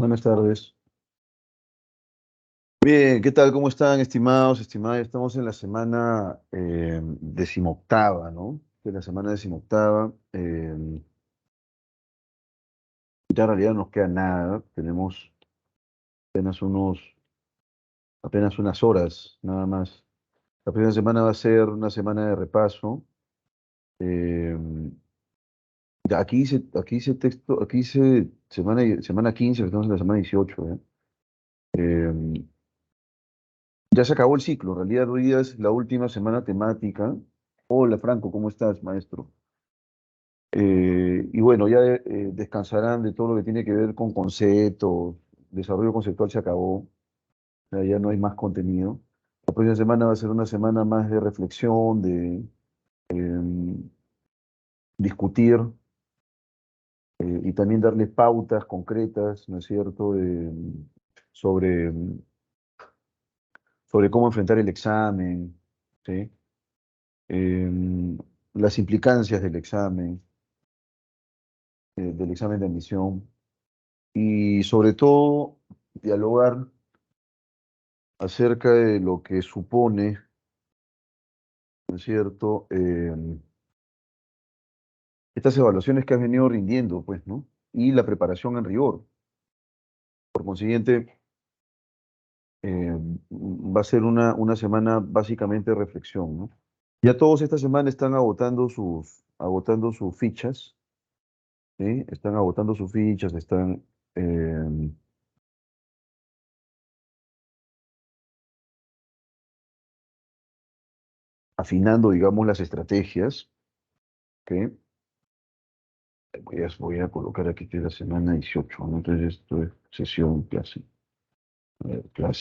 Buenas tardes. Bien, ¿qué tal? ¿Cómo están, estimados, estimadas? Estamos en la semana decimoctava, ¿no? En la semana decimoctava. Ya en realidad no nos queda nada. Tenemos apenas apenas unas horas, nada más. La primera semana va a ser una semana de repaso. eh, ya aquí hice texto, aquí hice semana 15, estamos en la semana 18, ¿eh? Eh, ya se acabó el ciclo. En realidad hoy día es la última semana temática. Hola Franco, ¿cómo estás, maestro? Y bueno, ya descansarán de todo lo que tiene que ver con conceptos, desarrollo conceptual se acabó, o sea, ya no hay más contenido. La próxima semana va a ser una semana más de reflexión, de discutir y también darle pautas concretas, ¿no es cierto?, sobre, sobre cómo enfrentar el examen, ¿sí? Em, las implicancias del examen de admisión y sobre todo dialogar acerca de lo que supone, ¿no es cierto?, estas evaluaciones que has venido rindiendo, pues, ¿no? Y la preparación en rigor. Por consiguiente, va a ser una semana básicamente de reflexión, ¿no? Ya todos esta semana están agotando sus fichas, ¿sí? Están agotando sus fichas, están afinando, digamos, las estrategias, ¿ok? Voy a colocar aquí que es la semana 18, ¿no? Entonces esto es sesión, clase. A ver, la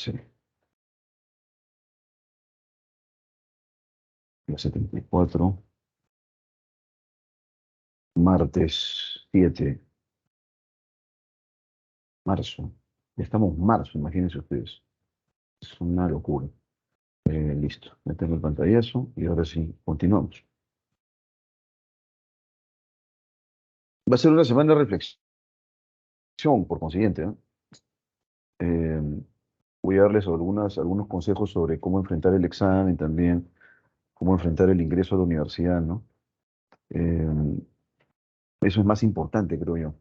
74, martes 7, marzo. Ya estamos en marzo, imagínense ustedes. Es una locura. Listo, ya tengo el pantallazo y ahora sí, continuamos. Va a ser una semana de reflexión, por consiguiente, ¿no? Eh, Voy a darles algunos consejos sobre cómo enfrentar el examen también, cómo enfrentar el ingreso a la universidad, ¿no? Eh, Eso es más importante, creo yo.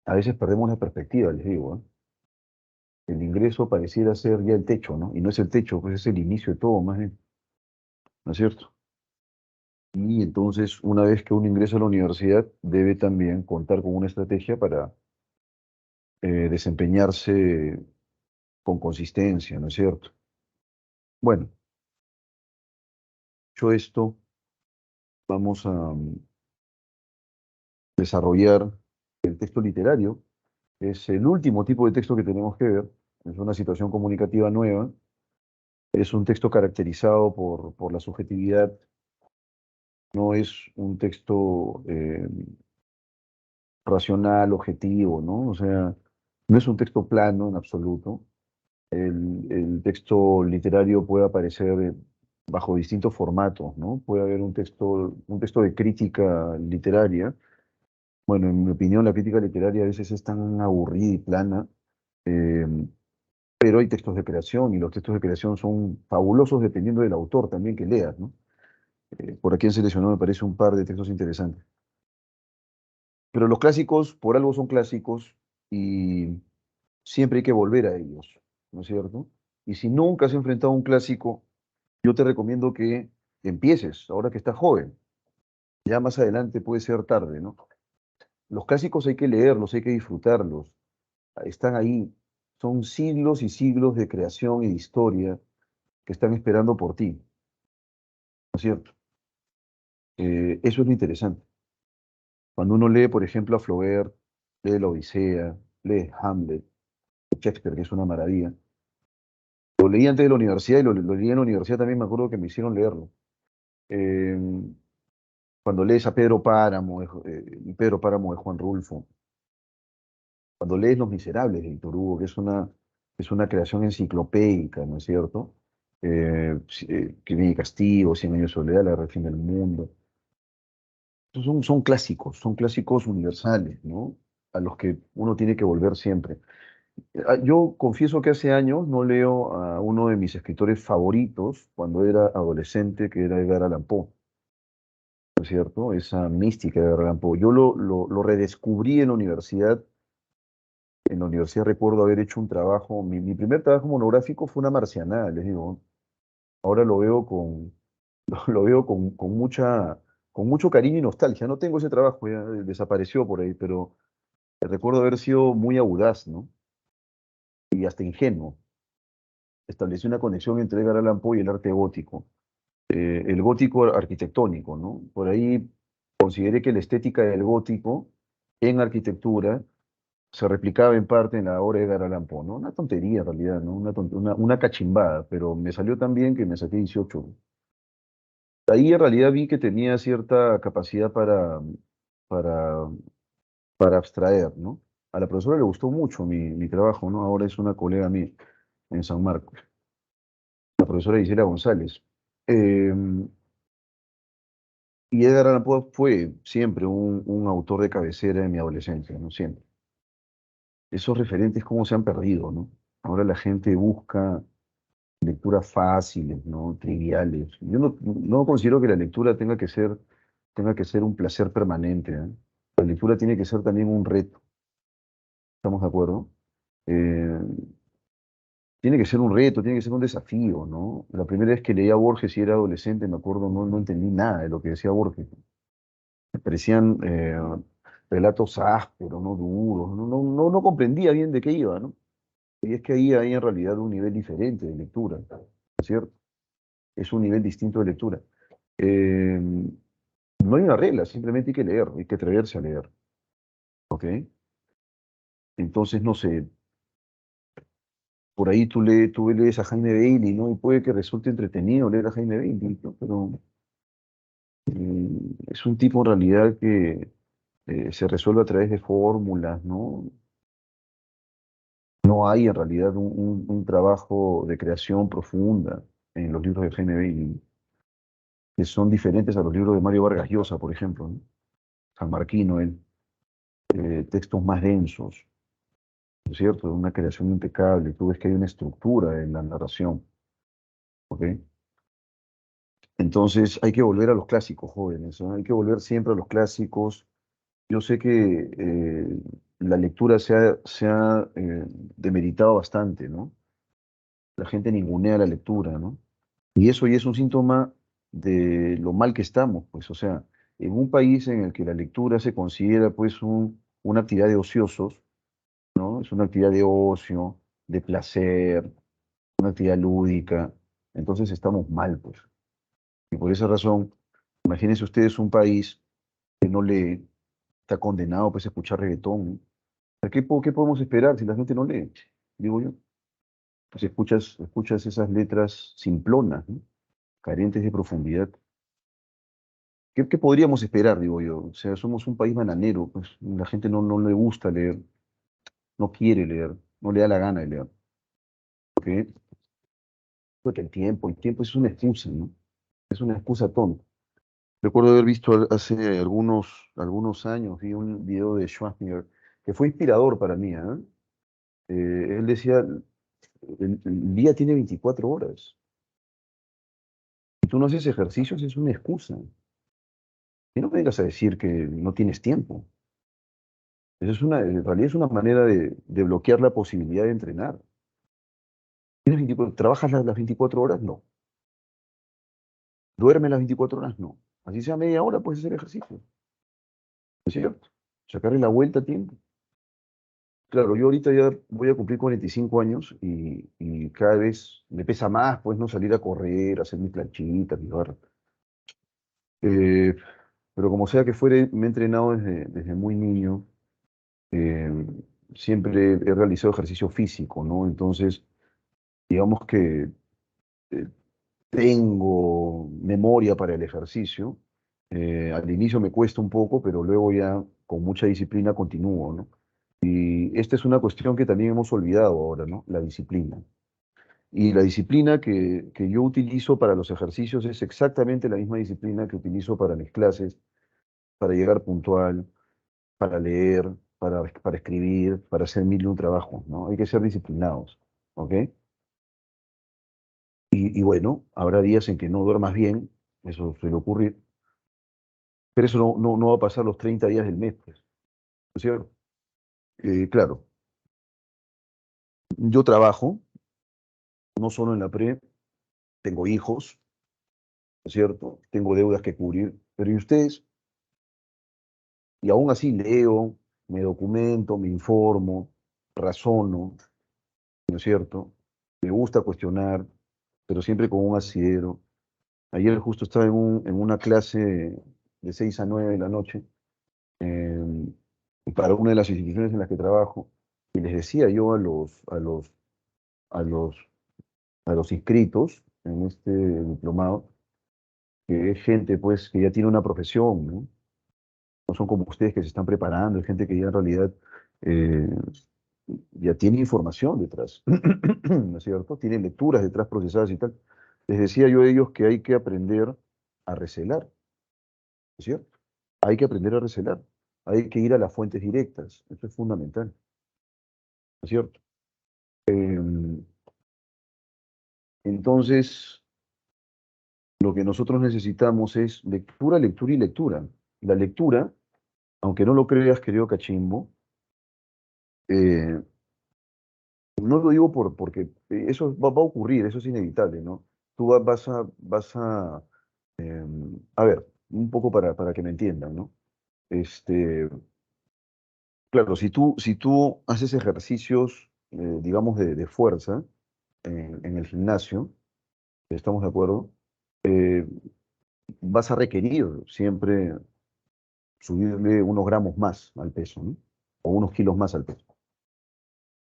A veces perdemos la perspectiva, les digo, ¿eh? El ingreso pareciera ser ya el techo, ¿no? Y no es el techo, pues es el inicio de todo, más bien, ¿no es cierto? Y entonces, una vez que uno ingresa a la universidad, debe también contar con una estrategia para desempeñarse con consistencia, ¿no es cierto? Bueno, dicho esto, vamos a desarrollar el texto literario. Es el último tipo de texto que tenemos que ver. Es una situación comunicativa nueva. Es un texto caracterizado por la subjetividad. No es un texto racional, objetivo, ¿no? O sea, no es un texto plano en absoluto. El texto literario puede aparecer bajo distintos formatos, ¿no? Puede haber un texto de crítica literaria. Bueno, en mi opinión, la crítica literaria a veces es tan aburrida y plana, eh, pero hay textos de creación y los textos de creación son fabulosos dependiendo del autor también que leas, ¿no? Por aquí han seleccionado, me parece, un par de textos interesantes. Pero los clásicos, por algo son clásicos y siempre hay que volver a ellos, ¿no es cierto? Y si nunca has enfrentado a un clásico, yo te recomiendo que empieces, ahora que estás joven. Ya más adelante puede ser tarde, ¿no? Los clásicos hay que leerlos, hay que disfrutarlos. Están ahí. Son siglos y siglos de creación y de historia que están esperando por ti, ¿no es cierto? Eso es lo interesante. Cuando uno lee, por ejemplo, a Flaubert, lee la Odisea, lee Hamlet, Shakespeare, que es una maravilla. Lo leí antes de la universidad y lo leí en la universidad también, me acuerdo que me hicieron leerlo. Eh, Cuando lees a Pedro Páramo de Juan Rulfo, cuando lees Los Miserables de Víctor Hugo, es una creación enciclopédica, ¿no es cierto? Crimen y Castigo, Cien años de soledad, La Guerra del fin del mundo. Son clásicos universales, ¿no? a los que uno tiene que volver siempre. Yo confieso que hace años no leo a uno de mis escritores favoritos cuando era adolescente, que era Edgar Allan Poe, ¿no es cierto? Esa mística de Edgar Allan Poe. Yo lo redescubrí en la universidad. En la universidad recuerdo haber hecho un trabajo, mi primer trabajo monográfico fue una marcianada, les digo. Ahora lo veo lo veo con mucho cariño y nostalgia. No tengo ese trabajo, ya desapareció por ahí, pero recuerdo haber sido muy audaz, ¿no? Y hasta ingenuo. Establecí una conexión entre Edgar Allan Poe y el arte gótico. El gótico arquitectónico, ¿no? Por ahí consideré que la estética del gótico en arquitectura se replicaba en parte en la obra de Edgar Allan Poe, ¿no? Una tontería en realidad, ¿no? Una cachimbada, pero me salió tan bien que me saqué 18. Ahí en realidad vi que tenía cierta capacidad para, para abstraer, ¿no? A la profesora le gustó mucho mi trabajo, ¿no? Ahora es una colega mía en San Marcos, la profesora Gisela González. Eh, y Edgar Allan Poe fue siempre un autor de cabecera en mi adolescencia, ¿no? Siempre. Esos referentes, cómo se han perdido, ¿no? Ahora la gente busca lecturas fáciles, ¿no? Triviales. Yo no considero que la lectura tenga que ser un placer permanente, ¿eh? La lectura tiene que ser también un reto, ¿estamos de acuerdo? Eh, Tiene que ser un reto, tiene que ser un desafío, ¿no? La primera vez que leía a Borges y era adolescente, me acuerdo, no entendí nada de lo que decía Borges. Me parecían relatos ásperos, no duros, no comprendía bien de qué iba, ¿no? Y es que ahí hay en realidad un nivel diferente de lectura, ¿no es cierto? Es un nivel distinto de lectura. Eh, no hay una regla, simplemente hay que leer, hay que atreverse a leer, ¿ok? Entonces, no sé, por ahí tú lees a Jaime Bailey, ¿no? Y puede que resulte entretenido leer a Jaime Bailey, ¿no? Pero es un tipo en realidad que se resuelve a través de fórmulas, ¿no? No hay en realidad un trabajo de creación profunda en los libros de Jaime Bailey, que son diferentes a los libros de Mario Vargas Llosa, por ejemplo, ¿no? Sanmarquino, él, textos más densos, ¿no es cierto? Una creación impecable, tú ves que hay una estructura en la narración, ¿ok? Entonces hay que volver a los clásicos, jóvenes, ¿no? Hay que volver siempre a los clásicos. Yo sé que la lectura se ha demeritado bastante, ¿no? La gente ningunea la lectura, ¿no? Y eso ya es un síntoma de lo mal que estamos, pues, o sea, en un país en el que la lectura se considera, pues, una actividad de ociosos, ¿no? Es una actividad de ocio, de placer, una actividad lúdica, entonces estamos mal, pues. Y por esa razón, imagínense ustedes un país que no lee, está condenado, pues, a escuchar reggaetón, ¿no? O sea, qué podemos esperar si la gente no lee? Digo yo. Pues escuchas esas letras simplonas, ¿no? Carentes de profundidad. ¿Qué podríamos esperar, digo yo? O sea, somos un país bananero, pues la gente no le gusta leer, no quiere leer, no le da la gana de leer. ¿Ok? Porque el tiempo es una excusa, ¿no? Es una excusa tonta. Recuerdo haber visto hace algunos años, vi un video de Schwarzenegger que fue inspirador para mí, ¿eh? Él decía, el día tiene 24 horas. Si tú no haces ejercicios, es una excusa. Y no me vengas a decir que no tienes tiempo. Eso en realidad es una manera de bloquear la posibilidad de entrenar. ¿Trabajas las 24 horas? No. ¿Duermes las 24 horas? No. Así sea media hora, puedes hacer ejercicio. ¿No es cierto? Sacarle la vuelta a tiempo. Claro, yo ahorita ya voy a cumplir 45 años y cada vez me pesa más, pues, no salir a correr, hacer mis planchitas, mi barra. Eh, pero como sea que fuere, me he entrenado desde muy niño. eh, Siempre he realizado ejercicio físico, ¿no? Entonces, digamos que eh, tengo memoria para el ejercicio. Al inicio me cuesta un poco, pero luego ya con mucha disciplina continúo, ¿no? Y esta es una cuestión que también hemos olvidado ahora, ¿no? La disciplina. Y la disciplina que yo utilizo para los ejercicios es exactamente la misma disciplina que utilizo para mis clases, para llegar puntual, para leer, para escribir, para hacer mil y un trabajos, ¿no? Hay que ser disciplinados, ¿ok? Y bueno, habrá días en que no duermas bien, eso suele ocurrir, pero eso no va a pasar los 30 días del mes, pues, ¿no es cierto? Claro, yo trabajo, no solo en la pre, tengo hijos, ¿no es cierto? Tengo deudas que cubrir, pero ¿y ustedes? Y aún así leo, me documento, me informo, razono, ¿no es cierto? Me gusta cuestionar, pero siempre con un asidero. Ayer justo estaba en una clase de 6 a 9 de la noche eh, para una de las instituciones en las que trabajo y les decía yo a los, a los inscritos en este diplomado que es gente pues que ya tiene una profesión, ¿no? No son como ustedes que se están preparando, es gente que ya en realidad eh, ya tiene información detrás, ¿no es cierto? Tiene lecturas detrás procesadas y tal. Les decía yo a ellos que hay que aprender a recelar, ¿no es cierto? Hay que aprender a recelar, hay que ir a las fuentes directas, eso es fundamental, ¿no es cierto? Entonces, lo que nosotros necesitamos es lectura, lectura y lectura. La lectura, aunque no lo creas, querido Cachimbo, eh, no lo digo porque eso va a ocurrir, eso es inevitable, ¿no? Tú a ver, un poco para que me entiendan, ¿no? Este, claro, si tú haces ejercicios, digamos, de fuerza en el gimnasio, estamos de acuerdo, eh, vas a requerir siempre subirle unos gramos más al peso, ¿no? O unos kilos más al peso.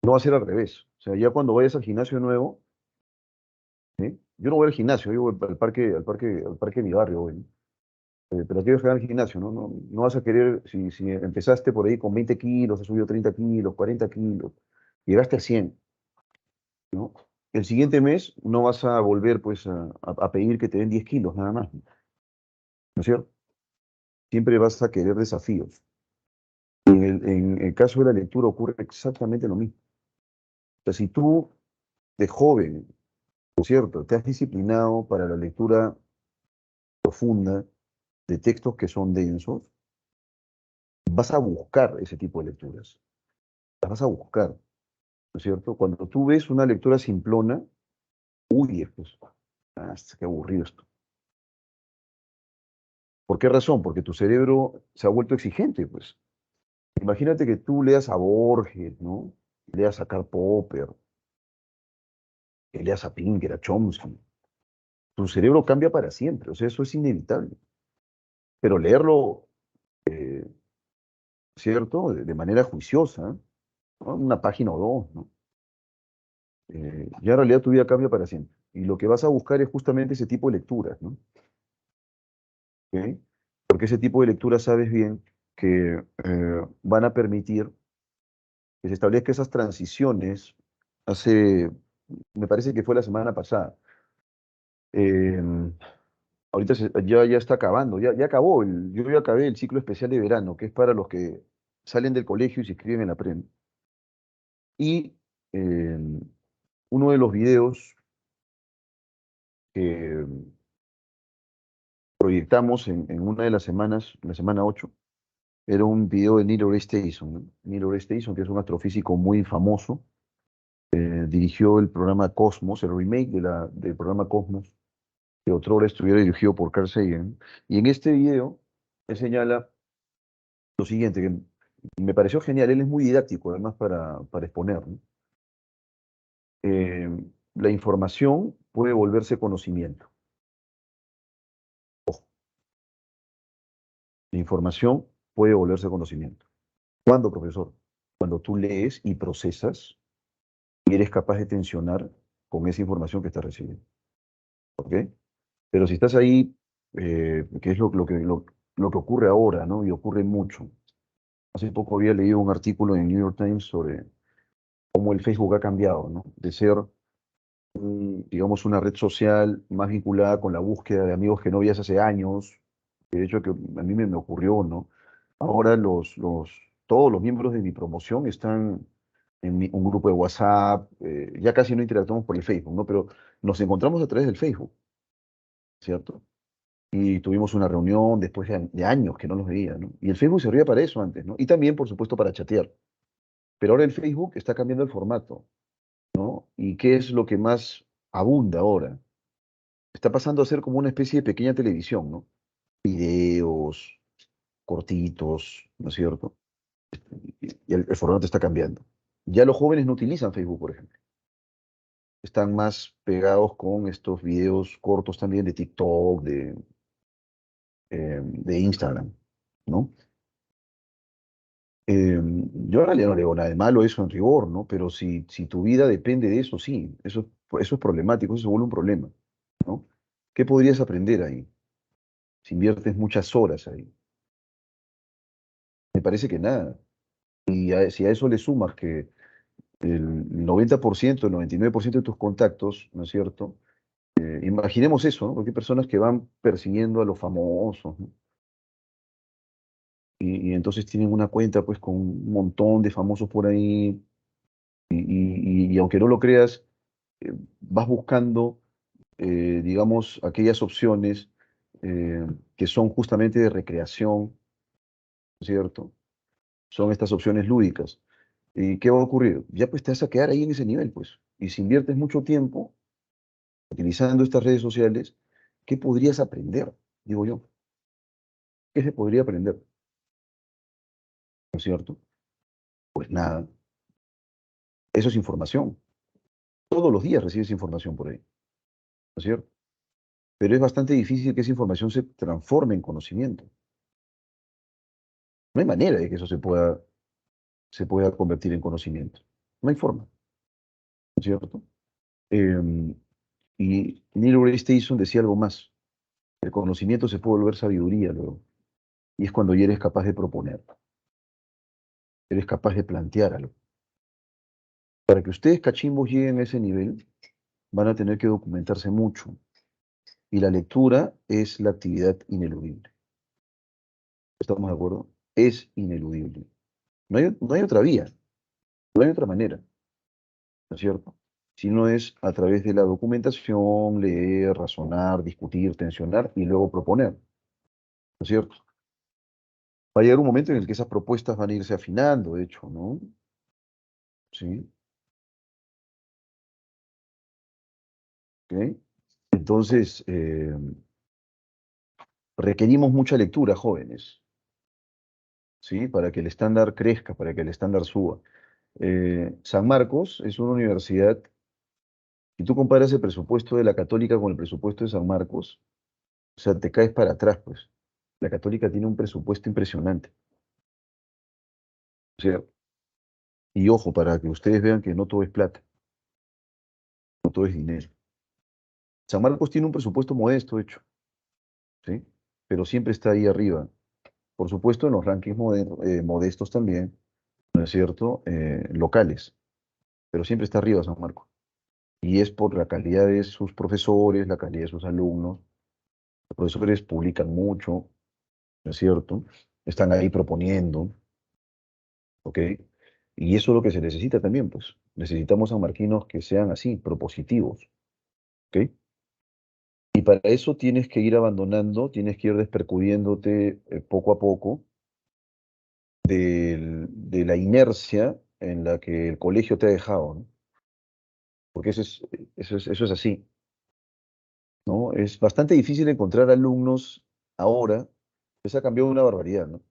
No va a ser al revés. O sea, ya cuando vayas al gimnasio nuevo, ¿sí? Yo no voy al gimnasio, yo voy al parque de mi barrio, voy, ¿no? Pero quiero llegar al gimnasio, ¿no? No vas a querer, si empezaste por ahí con 20 kilos, has subido 30 kilos, 40 kilos, llegaste a 100, ¿no? El siguiente mes no vas a volver pues a pedir que te den 10 kilos nada más, ¿no es cierto? Siempre vas a querer desafíos. En el caso de la lectura ocurre exactamente lo mismo. O sea, si tú de joven, ¿no es cierto?, te has disciplinado para la lectura profunda de textos que son densos, vas a buscar ese tipo de lecturas. Las vas a buscar, ¿no es cierto? Cuando tú ves una lectura simplona, huyes, pues, qué aburrido esto. ¿Por qué razón? Porque tu cerebro se ha vuelto exigente, pues. Imagínate que tú leas a Borges, ¿no? Leas a Karl Popper, que leas a Pinker, a Chomsky. Tu cerebro cambia para siempre, o sea, eso es inevitable. Pero leerlo, ¿cierto? De manera juiciosa, ¿no? Una página o dos, ¿no? Ya en realidad tu vida cambia para siempre. Y lo que vas a buscar es justamente ese tipo de lecturas, ¿no? ¿Ok? Porque ese tipo de lecturas sabes bien que van a permitir que se establezcan esas transiciones. Hace, me parece que fue la semana pasada. eh, Ahorita ya está acabando, ya acabó, yo ya acabé el ciclo especial de verano, que es para los que salen del colegio y se inscriben en la PREM. Y eh, uno de los videos que proyectamos en una de las semanas, la semana 8 era un video de Neil deGrasse Tyson, ¿no? Neil deGrasse Tyson, que es un astrofísico muy famoso, dirigió el programa Cosmos, el remake del programa Cosmos, que otrora estuviera dirigido por Carl Sagan. Y en este video, él señala lo siguiente, que me pareció genial, él es muy didáctico además para exponer, ¿no? Eh, la información puede volverse conocimiento. Ojo, la información puede volverse conocimiento. ¿Cuándo, profesor? Cuando tú lees y procesas y eres capaz de tensionar con esa información que estás recibiendo. ¿Ok? Pero si estás ahí, que es lo que ocurre ahora, ¿no? Y ocurre mucho. Hace poco había leído un artículo en New York Times sobre cómo el Facebook ha cambiado, ¿no? De ser, digamos, una red social más vinculada con la búsqueda de amigos que no veías hace años, de hecho que a mí me ocurrió, ¿no? Ahora todos los miembros de mi promoción están en un grupo de WhatsApp, ya casi no interactuamos por el Facebook, ¿no? Pero nos encontramos a través del Facebook, ¿cierto? Y tuvimos una reunión después de años que no nos veía, ¿no? Y el Facebook servía para eso antes, ¿no? Y también, por supuesto, para chatear. Pero ahora el Facebook está cambiando el formato, ¿no? ¿Y qué es lo que más abunda ahora? Está pasando a ser como una especie de pequeña televisión, ¿no? Videos cortitos, ¿no es cierto? Y el formato está cambiando. Ya los jóvenes no utilizan Facebook, por ejemplo. Están más pegados con estos videos cortos también de TikTok, de Instagram, ¿no? Yo en realidad no le veo nada de malo eso en rigor, ¿no? Pero si tu vida depende de eso, sí, eso es problemático, eso se vuelve un problema, ¿no? ¿Qué podrías aprender ahí si inviertes muchas horas ahí? Me parece que nada. Y si a eso le sumas que el 90%, el 99% de tus contactos, ¿no es cierto? Imaginemos eso, ¿no? Porque hay personas que van persiguiendo a los famosos, ¿no? Y entonces tienen una cuenta pues con un montón de famosos por ahí y aunque no lo creas, vas buscando, digamos, aquellas opciones que son justamente de recreación, ¿cierto? Son estas opciones lúdicas. ¿Y qué va a ocurrir? Ya pues te vas a quedar ahí en ese nivel, pues. Y si inviertes mucho tiempo utilizando estas redes sociales, ¿qué podrías aprender? Digo yo, ¿qué se podría aprender? ¿No es cierto? Pues nada, eso es información. Todos los días recibes información por ahí, ¿no es cierto? Pero es bastante difícil que esa información se transforme en conocimiento. No hay manera de que eso se pueda convertir en conocimiento. No hay forma, ¿no es cierto? Em, y Neil deGrasse Tyson decía algo más. El conocimiento se puede volver sabiduría luego. Y es cuando ya eres capaz de proponer, eres capaz de plantear algo. Para que ustedes cachimbos lleguen a ese nivel, van a tener que documentarse mucho. Y la lectura es la actividad ineludible. ¿Estamos de acuerdo? Es ineludible. No hay otra vía, no hay otra manera, ¿no es cierto? Si no es a través de la documentación, leer, razonar, discutir, tensionar y luego proponer, ¿no es cierto? Va a llegar un momento en el que esas propuestas van a irse afinando, de hecho, ¿no? Sí, ¿ok? Entonces, requerimos mucha lectura, jóvenes, ¿sí? Para que el estándar crezca, para que el estándar suba. San Marcos es una universidad, si tú comparas el presupuesto de la Católica con el presupuesto de San Marcos, o sea, te caes para atrás, pues. La Católica tiene un presupuesto impresionante. O sea, y ojo, para que ustedes vean que no todo es plata, no todo es dinero. San Marcos tiene un presupuesto modesto, de hecho, ¿sí? Pero siempre está ahí arriba. Por supuesto, en los rankings modestos también, ¿no es cierto? Locales, pero siempre está arriba San Marcos. Y es por la calidad de sus profesores, la calidad de sus alumnos. Los profesores publican mucho, ¿no es cierto? Están ahí proponiendo, ¿ok? Y eso es lo que se necesita también, pues. Necesitamos sanmarquinos que sean así, propositivos, ¿ok? Y para eso tienes que ir abandonando, tienes que ir despercudiéndote poco a poco de la inercia en la que el colegio te ha dejado, ¿no? Porque eso es así, ¿no? Es bastante difícil encontrar alumnos ahora, eso ha cambiado una barbaridad, ¿no?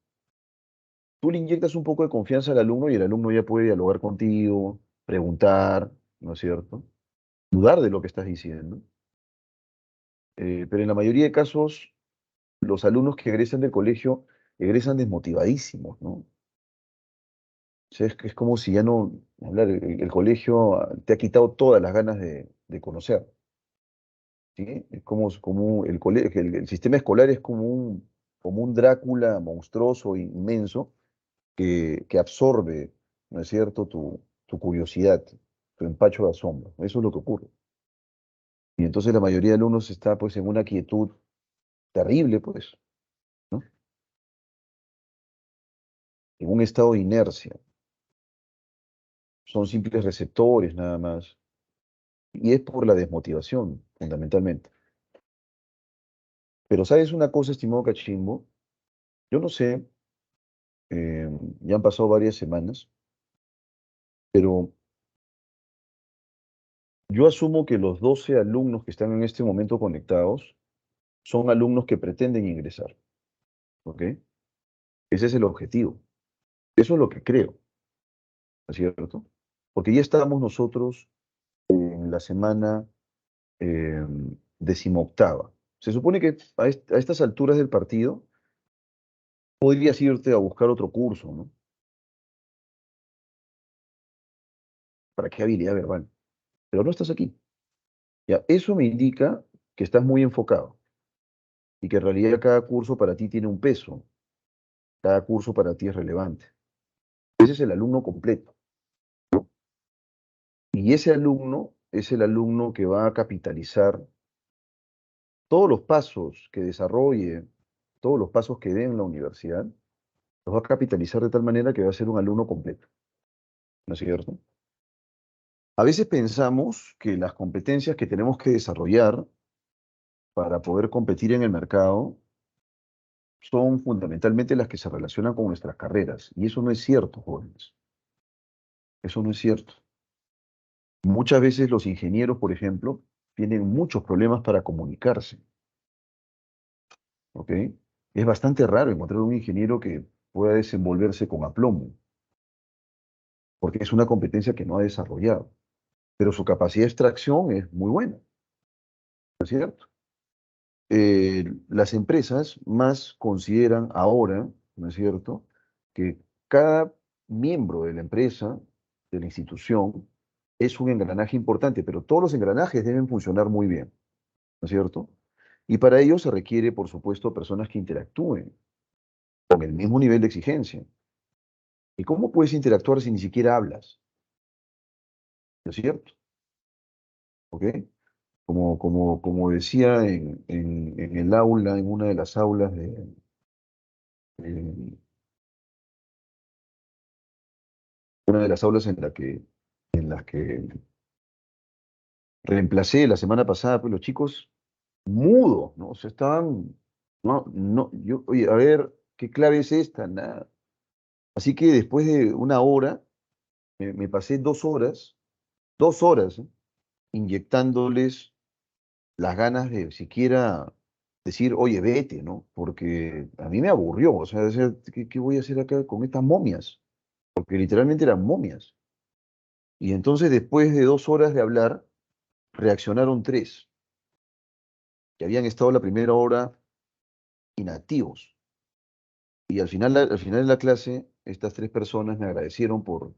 Tú le inyectas un poco de confianza al alumno y el alumno ya puede dialogar contigo, preguntar, ¿no es cierto? Dudar de lo que estás diciendo. Pero en la mayoría de casos, los alumnos que egresan del colegio egresan desmotivadísimos, ¿no? O sea, es como si ya no, hablar, el colegio te ha quitado todas las ganas de conocer, ¿sí? Es como el sistema escolar es como un Drácula monstruoso, inmenso, que absorbe, ¿no es cierto?, tu curiosidad, tu empacho de asombro. Eso es lo que ocurre. Y entonces la mayoría de alumnos está pues en una quietud terrible, pues, ¿no? en un estado de inercia. Son simples receptores nada más. Y es por la desmotivación, fundamentalmente. Pero ¿sabes una cosa, estimado Cachimbo? Yo no sé, eh, ya han pasado varias semanas, pero yo asumo que los 12 alumnos que están en este momento conectados son alumnos que pretenden ingresar, ¿ok? Ese es el objetivo. Eso es lo que creo, ¿no es cierto? Porque ya estamos nosotros en la semana eh, decimoctava. Se supone que a estas alturas del partido podrías irte a buscar otro curso, ¿no? ¿Para qué habilidad verbal? Pero no estás aquí. Ya, eso me indica que estás muy enfocado y que en realidad cada curso para ti tiene un peso, cada curso para ti es relevante. Ese es el alumno completo. Y ese alumno es el alumno que va a capitalizar todos los pasos que desarrolle, todos los pasos que dé en la universidad, los va a capitalizar de tal manera que va a ser un alumno completo, ¿no es cierto? A veces pensamos que las competencias que tenemos que desarrollar para poder competir en el mercado son fundamentalmente las que se relacionan con nuestras carreras. Y eso no es cierto, jóvenes. Eso no es cierto. Muchas veces los ingenieros, por ejemplo, tienen muchos problemas para comunicarse, ¿ok? Es bastante raro encontrar un ingeniero que pueda desenvolverse con aplomo, porque es una competencia que no ha desarrollado. Pero su capacidad de extracción es muy buena, ¿no es cierto? Las empresas más consideran ahora, ¿no es cierto?, que cada miembro de la empresa, de la institución, es un engranaje importante, pero todos los engranajes deben funcionar muy bien, ¿no es cierto? Y para ello se requiere, por supuesto, personas que interactúen con el mismo nivel de exigencia. ¿Y cómo puedes interactuar si ni siquiera hablas? ¿No es cierto? ¿Ok? Como decía en el aula, en una de las aulas de una de las aulas en las que reemplacé la semana pasada, pues los chicos mudos, ¿no? O sea, estaban, oye, a ver, ¿qué clave es esta? Nada. Así que después de una hora, me pasé 2 horas, ¿eh? Inyectándoles las ganas de siquiera decir, oye, vete, ¿no? Porque a mí me aburrió, o sea, ¿qué voy a hacer acá con estas momias? Porque literalmente eran momias. Y entonces, después de 2 horas de hablar, reaccionaron tres, que habían estado la primera hora inactivos. Y al final de la clase, estas tres personas me agradecieron por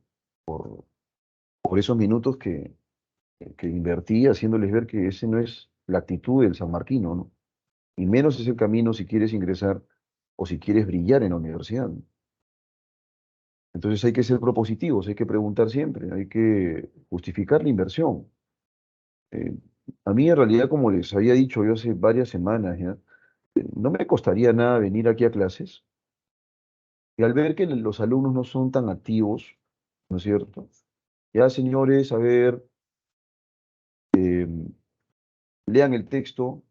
esos minutos que invertí haciéndoles ver que ese no es la actitud del sanmarquino, ¿no? Y menos es el camino si quieres ingresar o si quieres brillar en la universidad, ¿no? Entonces hay que ser propositivos, hay que preguntar siempre, hay que justificar la inversión. Eh, a mí en realidad, como les había dicho yo hace varias semanas ya, no me costaría nada venir aquí a clases y al ver que los alumnos no son tan activos, ¿no es cierto? Ya, señores, a ver, eh, lean el texto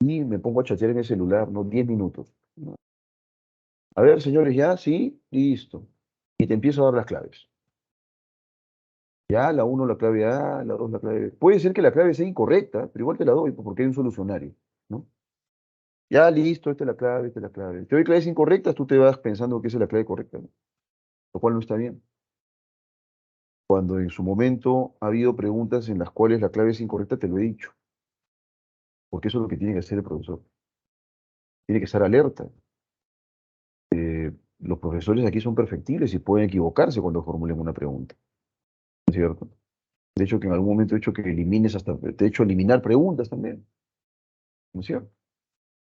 y me pongo a chatear en el celular, ¿no? 10 minutos, ¿no? A ver, señores, ya, sí, listo. Y te empiezo a dar las claves. Ya, la uno la clave A, la 2 la clave B. Puede ser que la clave sea incorrecta, pero igual te la doy pues, porque hay un solucionario, ¿no? Ya, listo, esta es la clave, esta es la clave. Te doy claves incorrectas, tú te vas pensando que esa es la clave correcta, ¿no? Lo cual no está bien. Cuando en su momento ha habido preguntas en las cuales la clave es incorrecta, te lo he dicho, porque eso es lo que tiene que hacer el profesor. Tiene que estar alerta. Los profesores aquí son perfectibles y pueden equivocarse cuando formulen una pregunta, ¿no es cierto? De hecho, que en algún momento he hecho que elimines hasta, te he hecho eliminar preguntas también, ¿no es cierto?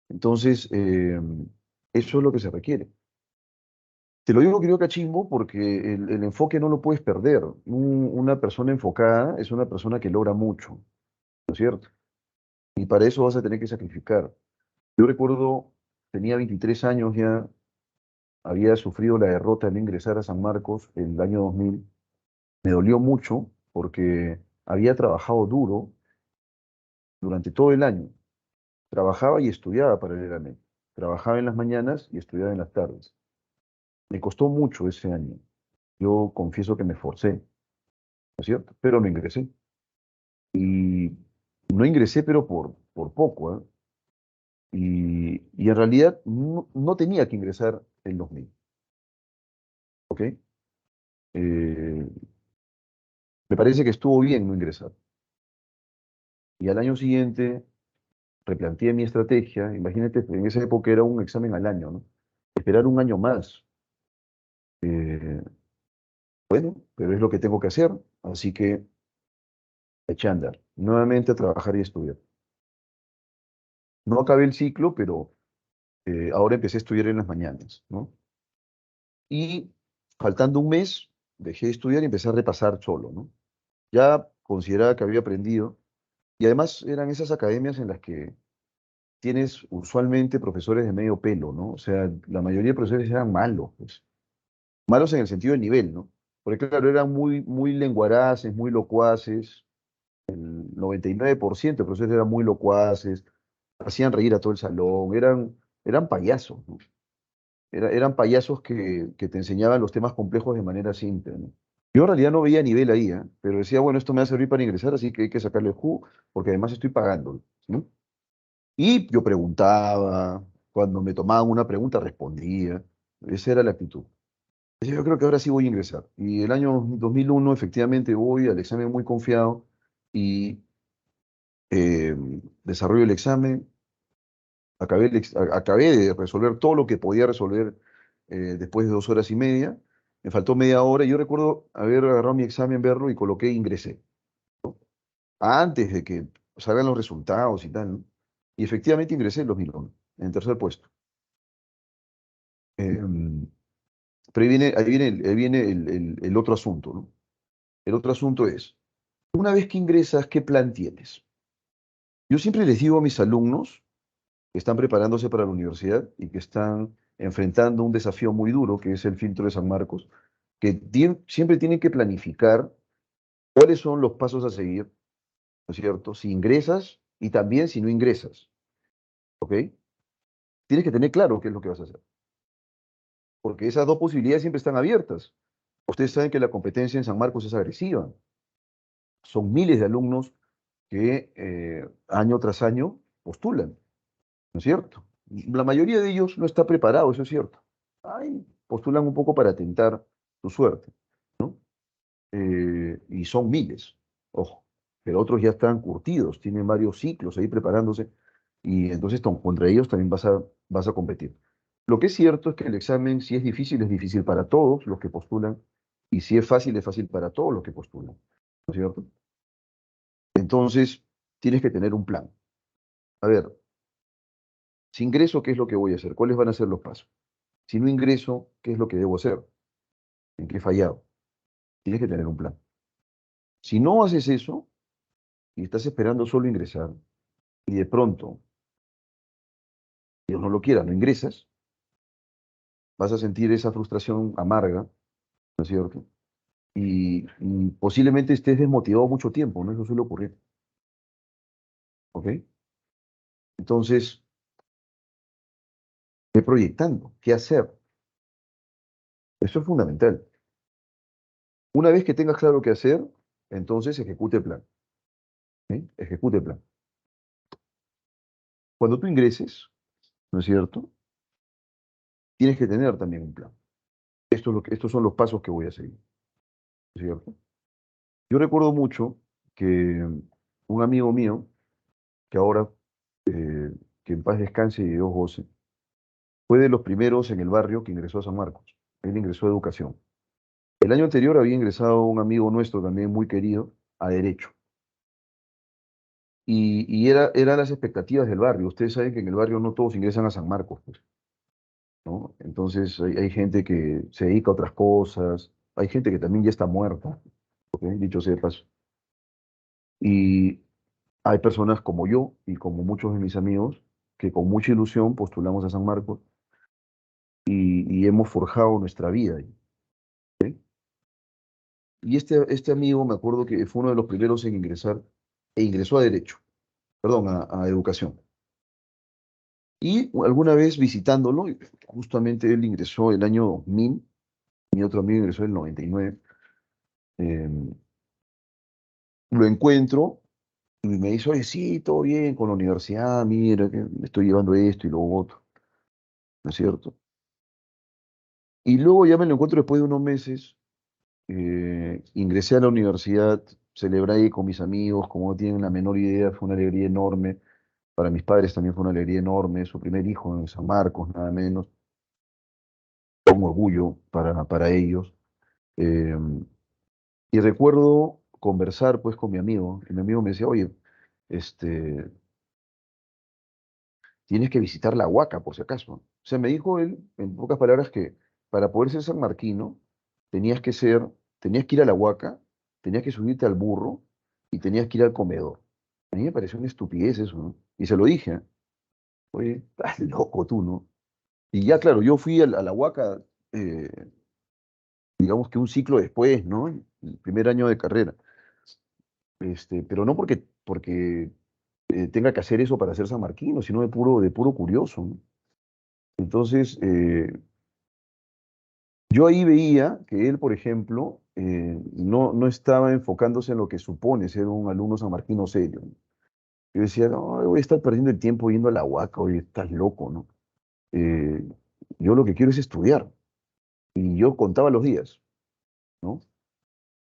Entonces, eso es lo que se requiere. Te lo digo, querido Cachimbo, porque el enfoque no lo puedes perder. Una persona enfocada es una persona que logra mucho, ¿no es cierto? Y para eso vas a tener que sacrificar. Yo recuerdo, tenía 23 años ya, había sufrido la derrota de no ingresar a San Marcos el año 2000, me dolió mucho porque había trabajado duro durante todo el año. Trabajaba y estudiaba paralelamente. Trabajaba en las mañanas y estudiaba en las tardes. Me costó mucho ese año. Yo confieso que me esforcé, ¿no es cierto? Pero no ingresé. Y no ingresé, pero por poco, ¿eh? Y en realidad no tenía que ingresar en 2000, ¿ok? Eh, Me parece que estuvo bien no ingresar. Y al año siguiente replanteé mi estrategia. Imagínate, en esa época era un examen al año, ¿no? Esperar un año más. eh, bueno, pero es lo que tengo que hacer. Así que eché a andar. Nuevamente a trabajar y estudiar. No acabé el ciclo, pero ahora empecé a estudiar en las mañanas, ¿no? Y faltando un mes, dejé de estudiar y empecé a repasar solo, ¿no? Ya consideraba que había aprendido. Y además eran esas academias en las que tienes usualmente profesores de medio pelo, ¿no? O sea, la mayoría de profesores eran malos, pues. Malos en el sentido de nivel, ¿no? Porque claro, eran muy lenguaraces, muy locuaces. El 99% de profesores eran muy locuaces, hacían reír a todo el salón, eran payasos, ¿no? Eran payasos que te enseñaban los temas complejos de manera simple, ¿no? Yo en realidad no veía nivel ahí, ¿eh? Pero decía, bueno, esto me va a servir para ingresar, así que hay que sacarle el jugo, porque además estoy pagando, ¿no? Y yo preguntaba, cuando me tomaban una pregunta respondía, esa era la actitud. Decía, yo creo que ahora sí voy a ingresar. Y el año 2001 efectivamente voy al examen muy confiado y eh, desarrollo el examen, acabé de resolver todo lo que podía resolver después de 2 horas y media. Me faltó media hora y yo recuerdo haber agarrado mi examen, verlo y coloqué ingresé, antes de que salgan los resultados y tal, ¿no? Y efectivamente ingresé en 2001, en el tercer puesto. Em, pero ahí viene el otro asunto, ¿no? El otro asunto es, una vez que ingresas, ¿qué plan tienes? Yo siempre les digo a mis alumnos que están preparándose para la universidad y que están enfrentando un desafío muy duro, que es el filtro de San Marcos, que siempre tienen que planificar cuáles son los pasos a seguir, ¿no es cierto? Si ingresas y también si no ingresas, ¿ok? Tienes que tener claro qué es lo que vas a hacer, porque esas dos posibilidades siempre están abiertas. Ustedes saben que la competencia en San Marcos es agresiva. Son miles de alumnos que año tras año postulan, ¿no es cierto? La mayoría de ellos no está preparado, eso es cierto. Ay, postulan un poco para tentar su suerte, ¿no? Y son miles, ojo, pero otros ya están curtidos, tienen varios ciclos ahí preparándose, y entonces contra ellos también vas a competir. Lo que es cierto es que el examen, si es difícil para todos los que postulan, y si es fácil para todos los que postulan, ¿no es cierto? Entonces, tienes que tener un plan. A ver, si ingreso, ¿qué es lo que voy a hacer? ¿Cuáles van a ser los pasos? Si no ingreso, ¿qué es lo que debo hacer? ¿En qué he fallado? Tienes que tener un plan. Si no haces eso y estás esperando solo ingresar y de pronto, Dios no lo quiera, no ingresas, vas a sentir esa frustración amarga, ¿no es cierto? Y posiblemente estés desmotivado mucho tiempo, ¿no? Eso suele ocurrir, ¿ok? Entonces, ve proyectando, ¿qué hacer? Eso es fundamental. Una vez que tengas claro qué hacer, entonces ejecute el plan, ¿sí? Ejecute el plan. Cuando tú ingreses, ¿no es cierto? Tienes que tener también un plan. Estos son los pasos que voy a seguir, ¿no es cierto? Yo recuerdo mucho que un amigo mío, que ahora, eh, que en paz descanse y Dios goce, fue de los primeros en el barrio que ingresó a San Marcos. Él ingresó a educación. El año anterior había ingresado un amigo nuestro también muy querido a derecho. Y eran las expectativas del barrio. Ustedes saben que en el barrio no todos ingresan a San Marcos, pues, ¿no? Entonces hay gente que se dedica a otras cosas, hay gente que también ya está muerta, ¿ok? Dicho sea de paso. Y hay personas como yo y como muchos de mis amigos que con mucha ilusión postulamos a San Marcos y hemos forjado nuestra vida. ¿Sí? Y este amigo, me acuerdo que fue uno de los primeros en ingresar, e ingresó a Derecho, perdón, a Educación. Y alguna vez visitándolo, justamente él ingresó el año 2000, mi otro amigo ingresó en el 99, eh, lo encuentro y me dice, oye, sí, todo bien con la universidad, mira, que me estoy llevando esto y lo otro, ¿no es cierto? Y luego ya me lo encuentro después de unos meses, ingresé a la universidad, celebré ahí con mis amigos, como no tienen la menor idea, fue una alegría enorme. Para mis padres también fue una alegría enorme, su primer hijo en San Marcos, nada menos, un orgullo para ellos. Eh, y recuerdo conversar pues con mi amigo, y mi amigo me decía, oye, este, tienes que visitar la Huaca por si acaso. O sea, me dijo él, en pocas palabras, que para poder ser sanmarquino tenías que ser, tenías que ir a la Huaca, tenías que subirte al burro y tenías que ir al comedor. A mí me pareció una estupidez eso, ¿no? Y se lo dije, ¿eh? Oye, estás loco tú, ¿no? Y ya, claro, yo fui a la Huaca, eh, digamos que un ciclo después, ¿no? El primer año de carrera. Pero no porque tenga que hacer eso para ser sanmarquino, sino de puro curioso, ¿no? Entonces, yo ahí veía que él, por ejemplo, no estaba enfocándose en lo que supone ser un alumno sanmarquino serio, ¿no? Yo decía, no, voy a estar perdiendo el tiempo yendo a la Huaca, oye, estás loco, ¿no? Eh, yo lo que quiero es estudiar. Y yo contaba los días, ¿no?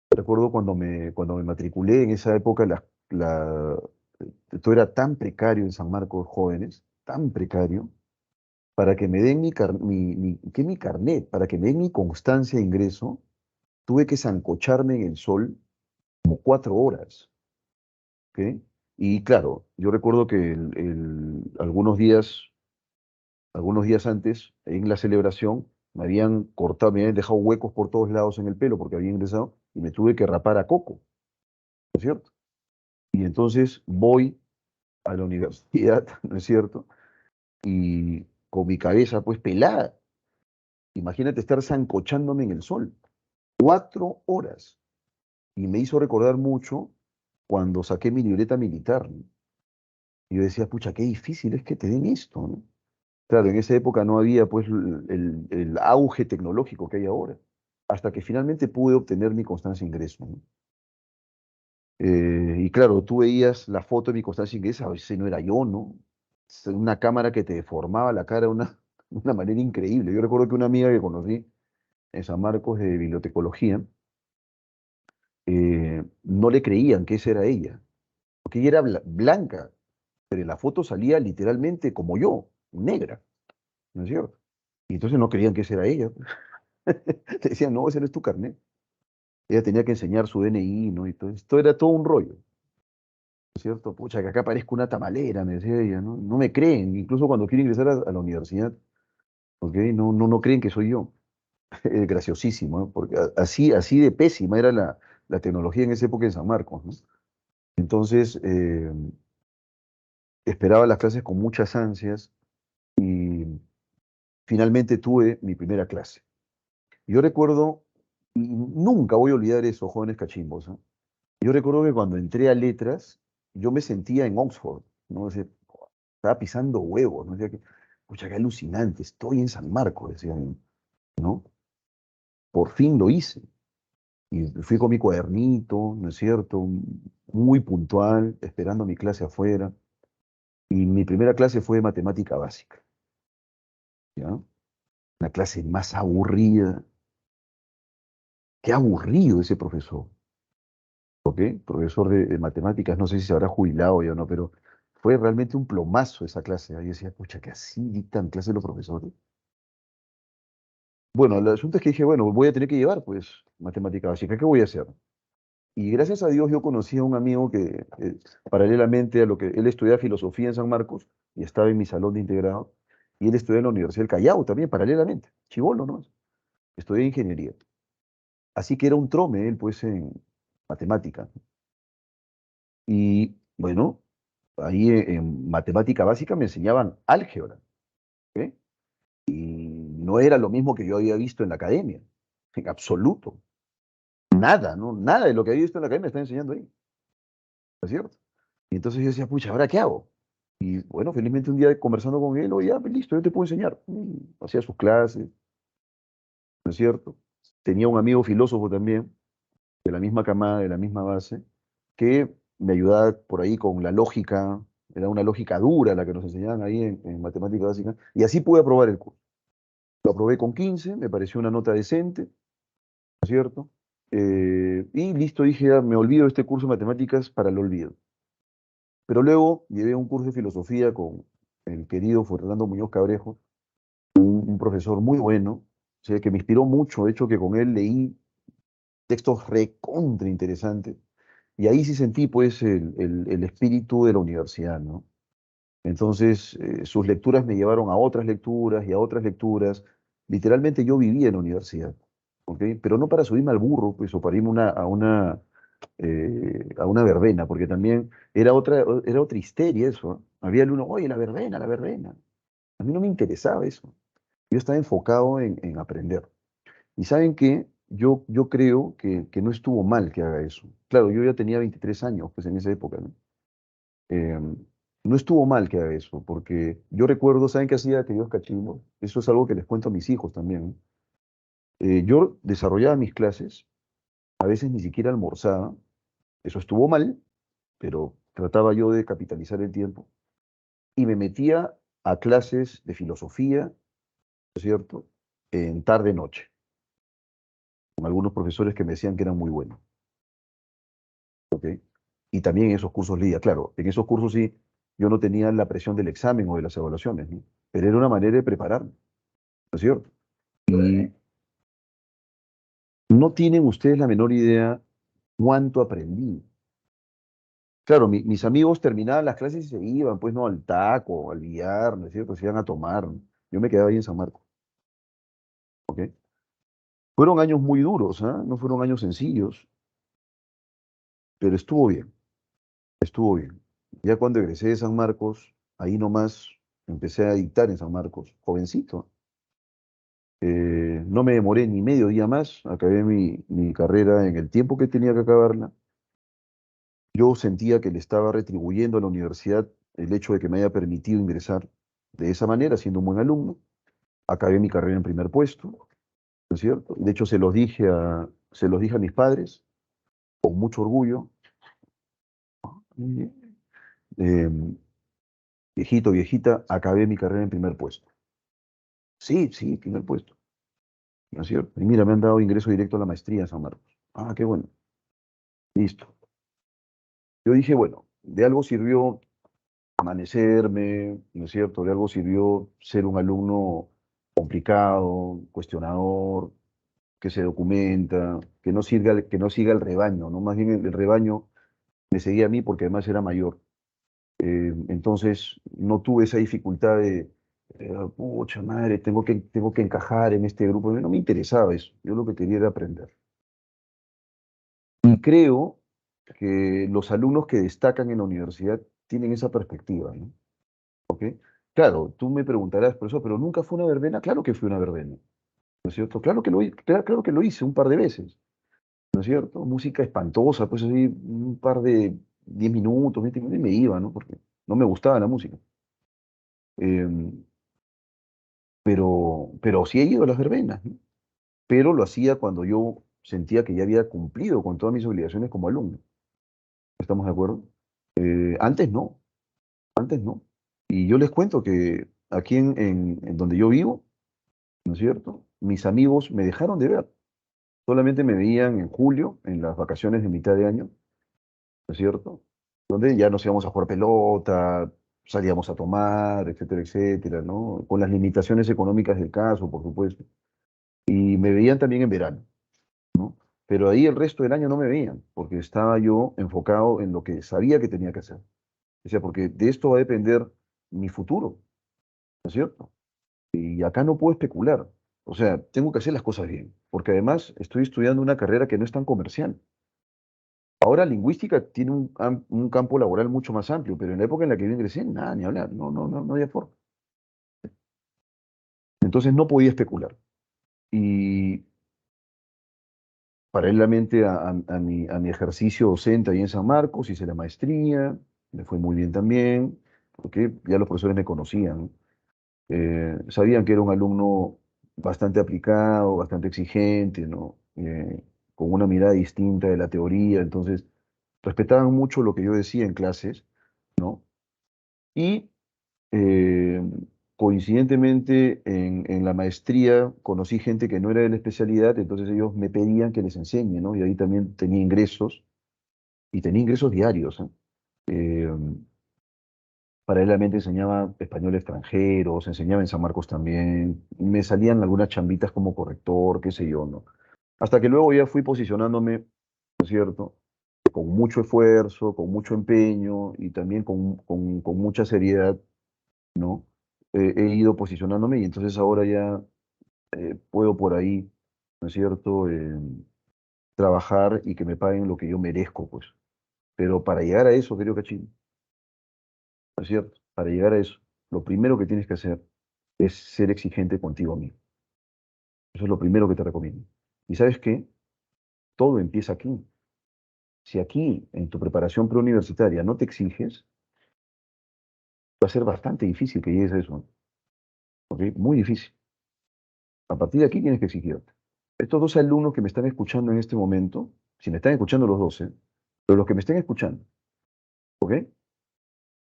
Recuerdo cuando me matriculé en esa época, todo era tan precario en San Marcos Jóvenes, tan precario, para que me den ¿qué mi carnet? Para que me den mi constancia de ingreso, tuve que sancocharme en el sol como 4 horas, ¿ok? Y claro, yo recuerdo que algunos días antes, en la celebración, me habían dejado huecos por todos lados en el pelo porque había ingresado y me tuve que rapar a coco, ¿no es cierto? Y entonces voy a la universidad, ¿no es cierto? Y con mi cabeza pues pelada. Imagínate estar zancochándome en el sol. 4 horas. Y me hizo recordar mucho cuando saqué mi libreta militar, ¿no? Y yo decía, pucha, qué difícil es que te den esto, ¿no? Claro, en esa época no había pues el auge tecnológico que hay ahora. Hasta que finalmente pude obtener mi constancia de ingreso, ¿no? Y claro, tú veías la foto de mi constancia de ingreso, a veces no era yo, ¿no? Una cámara que te deformaba la cara de una, de una manera increíble. Yo recuerdo que una amiga que conocí en San Marcos de bibliotecología, no le creían que esa era ella, porque ella era blanca, pero en la foto salía literalmente como yo, negra, ¿no es cierto? Y entonces no creían que esa era ella. Le decían, no, ese no es tu carnet. Ella tenía que enseñar su DNI, ¿no? Y todo esto era todo un rollo, ¿no es cierto? Pucha, que acá parezco una tamalera, me decía ella, ¿no? No me creen, incluso cuando quiero ingresar a la universidad, ¿ok? No creen que soy yo. Es graciosísimo, ¿no? Porque así de pésima era la tecnología en esa época en San Marcos, ¿no? Entonces, esperaba las clases con muchas ansias y finalmente tuve mi primera clase. Yo recuerdo, y nunca voy a olvidar eso, jóvenes cachimbos, ¿no? Yo recuerdo que cuando entré a letras, yo me sentía en Oxford, ¿no? Decía, estaba pisando huevos, ¿no? Decía que, pucha, qué alucinante, estoy en San Marcos, decía, ¿no? Por fin lo hice. Y fui con mi cuadernito, ¿no es cierto? Muy puntual, esperando mi clase afuera. Y mi primera clase fue de matemática básica, ¿ya? La clase más aburrida. Qué aburrido ese profesor, ¿ok? Profesor de matemáticas, no sé si se habrá jubilado ya o no, pero fue realmente un plomazo esa clase. Ahí decía, pucha, que así dictan clase los profesores. Bueno, el asunto es que dije, bueno, voy a tener que llevar, pues, matemática básica. ¿Qué voy a hacer? Y gracias a Dios yo conocí a un amigo que, paralelamente a lo que él estudiaba filosofía en San Marcos y estaba en mi salón de integrado, y él estudió en la Universidad del Callao también, paralelamente. Chibolo, ¿no? Estudié ingeniería. Así que era un trome él, pues, en matemática. Y bueno, ahí en matemática básica me enseñaban álgebra, ¿ok? Y no era lo mismo que yo había visto en la academia, en absoluto. Nada, ¿no? Nada de lo que había visto en la academia me está enseñando ahí, ¿no es cierto? Y entonces yo decía, pucha, ¿ahora qué hago? Y bueno, felizmente un día conversando con él, oye, ya, pues, listo, yo te puedo enseñar. Hacía sus clases, ¿no es cierto? Tenía un amigo filósofo también, de la misma camada, de la misma base, que me ayudaba por ahí con la lógica, era una lógica dura la que nos enseñaban ahí en matemática básica, y así pude aprobar el curso. Lo aprobé con 15, me pareció una nota decente, ¿no es cierto? Y listo, dije, ya, me olvido de este curso de matemáticas para el olvido. Pero luego llevé un curso de filosofía con el querido Fernando Muñoz Cabrejo, un profesor muy bueno, o sea, que me inspiró mucho, de hecho que con él leí textos recontra interesantes, y ahí sí sentí pues el espíritu de la universidad, ¿no? Entonces, sus lecturas me llevaron a otras lecturas y a otras lecturas. Literalmente yo vivía en la universidad, ¿ok? Pero no para subirme al burro, pues, o para irme a una verbena, porque también era otra histeria eso, ¿eh? Había el uno, oye, la verbena, la verbena. A mí no me interesaba eso. Yo estaba enfocado en aprender. Y saben qué, yo creo que no estuvo mal que haga eso. Claro, yo ya tenía 23 años, pues en esa época, ¿no? Eh, no estuvo mal que haga eso, porque yo recuerdo, ¿saben qué hacía queridos cachimbos? Eso es algo que les cuento a mis hijos también, ¿no? Yo desarrollaba mis clases, a veces ni siquiera almorzaba, eso estuvo mal, pero trataba yo de capitalizar el tiempo, y me metía a clases de filosofía, ¿no es cierto?, en tarde-noche, con algunos profesores que me decían que eran muy buenos, ¿ok? Y también en esos cursos leía, claro, en esos cursos sí, yo no tenía la presión del examen o de las evaluaciones, ¿no? Pero era una manera de prepararme, ¿no es cierto? Y no tienen ustedes la menor idea cuánto aprendí. Claro, mis amigos terminaban las clases y se iban, pues no, al taco, al billar, ¿no es cierto? Se iban a tomar. Yo me quedaba ahí en San Marcos, ¿ok? Fueron años muy duros, ¿ah? No fueron años sencillos, pero estuvo bien, estuvo bien. Ya cuando egresé de San Marcos, ahí nomás empecé a dictar en San Marcos, jovencito. No me demoré ni medio día más, acabé mi carrera en el tiempo que tenía que acabarla. Yo sentía que le estaba retribuyendo a la universidad el hecho de que me haya permitido ingresar de esa manera, siendo un buen alumno. Acabé mi carrera en primer puesto, ¿no es cierto? De hecho, se los dije a mis padres, con mucho orgullo. Eh, viejito, viejita, acabé mi carrera en primer puesto. Sí, sí, primer puesto, ¿no es cierto? Y mira, me han dado ingreso directo a la maestría en San Marcos. Ah, qué bueno, listo. Yo dije, bueno, de algo sirvió amanecerme, ¿no es cierto? De algo sirvió ser un alumno complicado, cuestionador, que se documenta, que no siga el rebaño, ¿no? Más bien el rebaño me seguía a mí porque además era mayor. Entonces no tuve esa dificultad de, pucha madre, tengo que encajar en este grupo. No me interesaba eso. Yo lo que quería era aprender. Y creo que los alumnos que destacan en la universidad tienen esa perspectiva, ¿no? ¿Ok? Claro, tú me preguntarás, profesor, pero nunca fue una verbena. Claro que fue una verbena, ¿no es cierto? Claro que lo hice un par de veces, ¿no es cierto? Música espantosa, pues así, un par de 10 minutos, 20 minutos y me iba, ¿no? Porque no me gustaba la música. Em, pero sí he ido a las verbenas, ¿no? Pero lo hacía cuando yo sentía que ya había cumplido con todas mis obligaciones como alumno. ¿Estamos de acuerdo? Antes no, antes no. Y yo les cuento que aquí en donde yo vivo, ¿no es cierto? Mis amigos me dejaron de ver. Solamente me veían en julio, en las vacaciones de mitad de año, ¿no es cierto? Donde ya nos íbamos a jugar pelota, salíamos a tomar, etcétera, etcétera, ¿no? Con las limitaciones económicas del caso, por supuesto. Y me veían también en verano, ¿no? Pero ahí el resto del año no me veían, porque estaba yo enfocado en lo que sabía que tenía que hacer. O sea, porque de esto va a depender mi futuro, ¿no es cierto? Y acá no puedo especular. O sea, tengo que hacer las cosas bien, porque además estoy estudiando una carrera que no es tan comercial. Ahora lingüística tiene un campo laboral mucho más amplio, pero en la época en la que yo ingresé, nada, ni hablar, no, no, no, no había forma. Entonces no podía especular. Y paralelamente a mi ejercicio docente ahí en San Marcos, hice la maestría, me fue muy bien también, porque ya los profesores me conocían. Sabían que era un alumno bastante aplicado, bastante exigente, ¿no? Con una mirada distinta de la teoría, entonces respetaban mucho lo que yo decía en clases, ¿no? Y eh, coincidentemente en la maestría conocí gente que no era de la especialidad, entonces ellos me pedían que les enseñe, ¿no? Y ahí también tenía ingresos, y tenía ingresos diarios, ¿eh? Eh, Paralelamente enseñaba español extranjero, se enseñaba en San Marcos también. Me salían algunas chambitas como corrector, qué sé yo, ¿no? Hasta que luego ya fui posicionándome, ¿no es cierto? Con mucho esfuerzo, con mucho empeño y también con mucha seriedad, ¿no? He ido posicionándome y entonces ahora ya puedo por ahí, ¿no es cierto? Trabajar y que me paguen lo que yo merezco, pues. Pero para llegar a eso, querido Cachín, ¿no es cierto? Para llegar a eso, lo primero que tienes que hacer es ser exigente contigo mismo. Eso es lo primero que te recomiendo. ¿Y sabes qué? Todo empieza aquí. Si aquí, en tu preparación preuniversitaria, no te exiges, va a ser bastante difícil que llegues a eso. ¿Ok? Muy difícil. A partir de aquí tienes que exigirte. Estos dos alumnos que me están escuchando en este momento, si me están escuchando los dos, ¿eh? Pero los que me estén escuchando, ¿ok?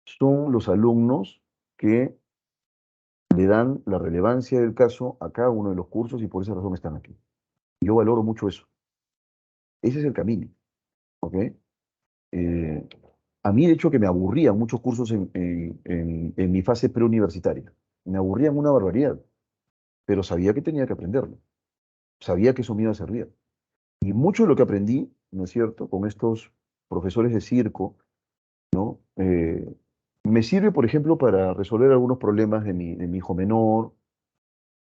Son los alumnos que le dan la relevancia del caso a cada uno de los cursos y por esa razón están aquí. Yo valoro mucho eso. Ese es el camino, ¿ok? Eh, a mí, de hecho, que me aburrían muchos cursos en mi fase preuniversitaria. Me aburrían una barbaridad, pero sabía que tenía que aprenderlo. Sabía que eso me iba a servir. Y mucho de lo que aprendí, ¿no es cierto?, con estos profesores de circo, ¿no? Me sirve, por ejemplo, para resolver algunos problemas de mi hijo menor,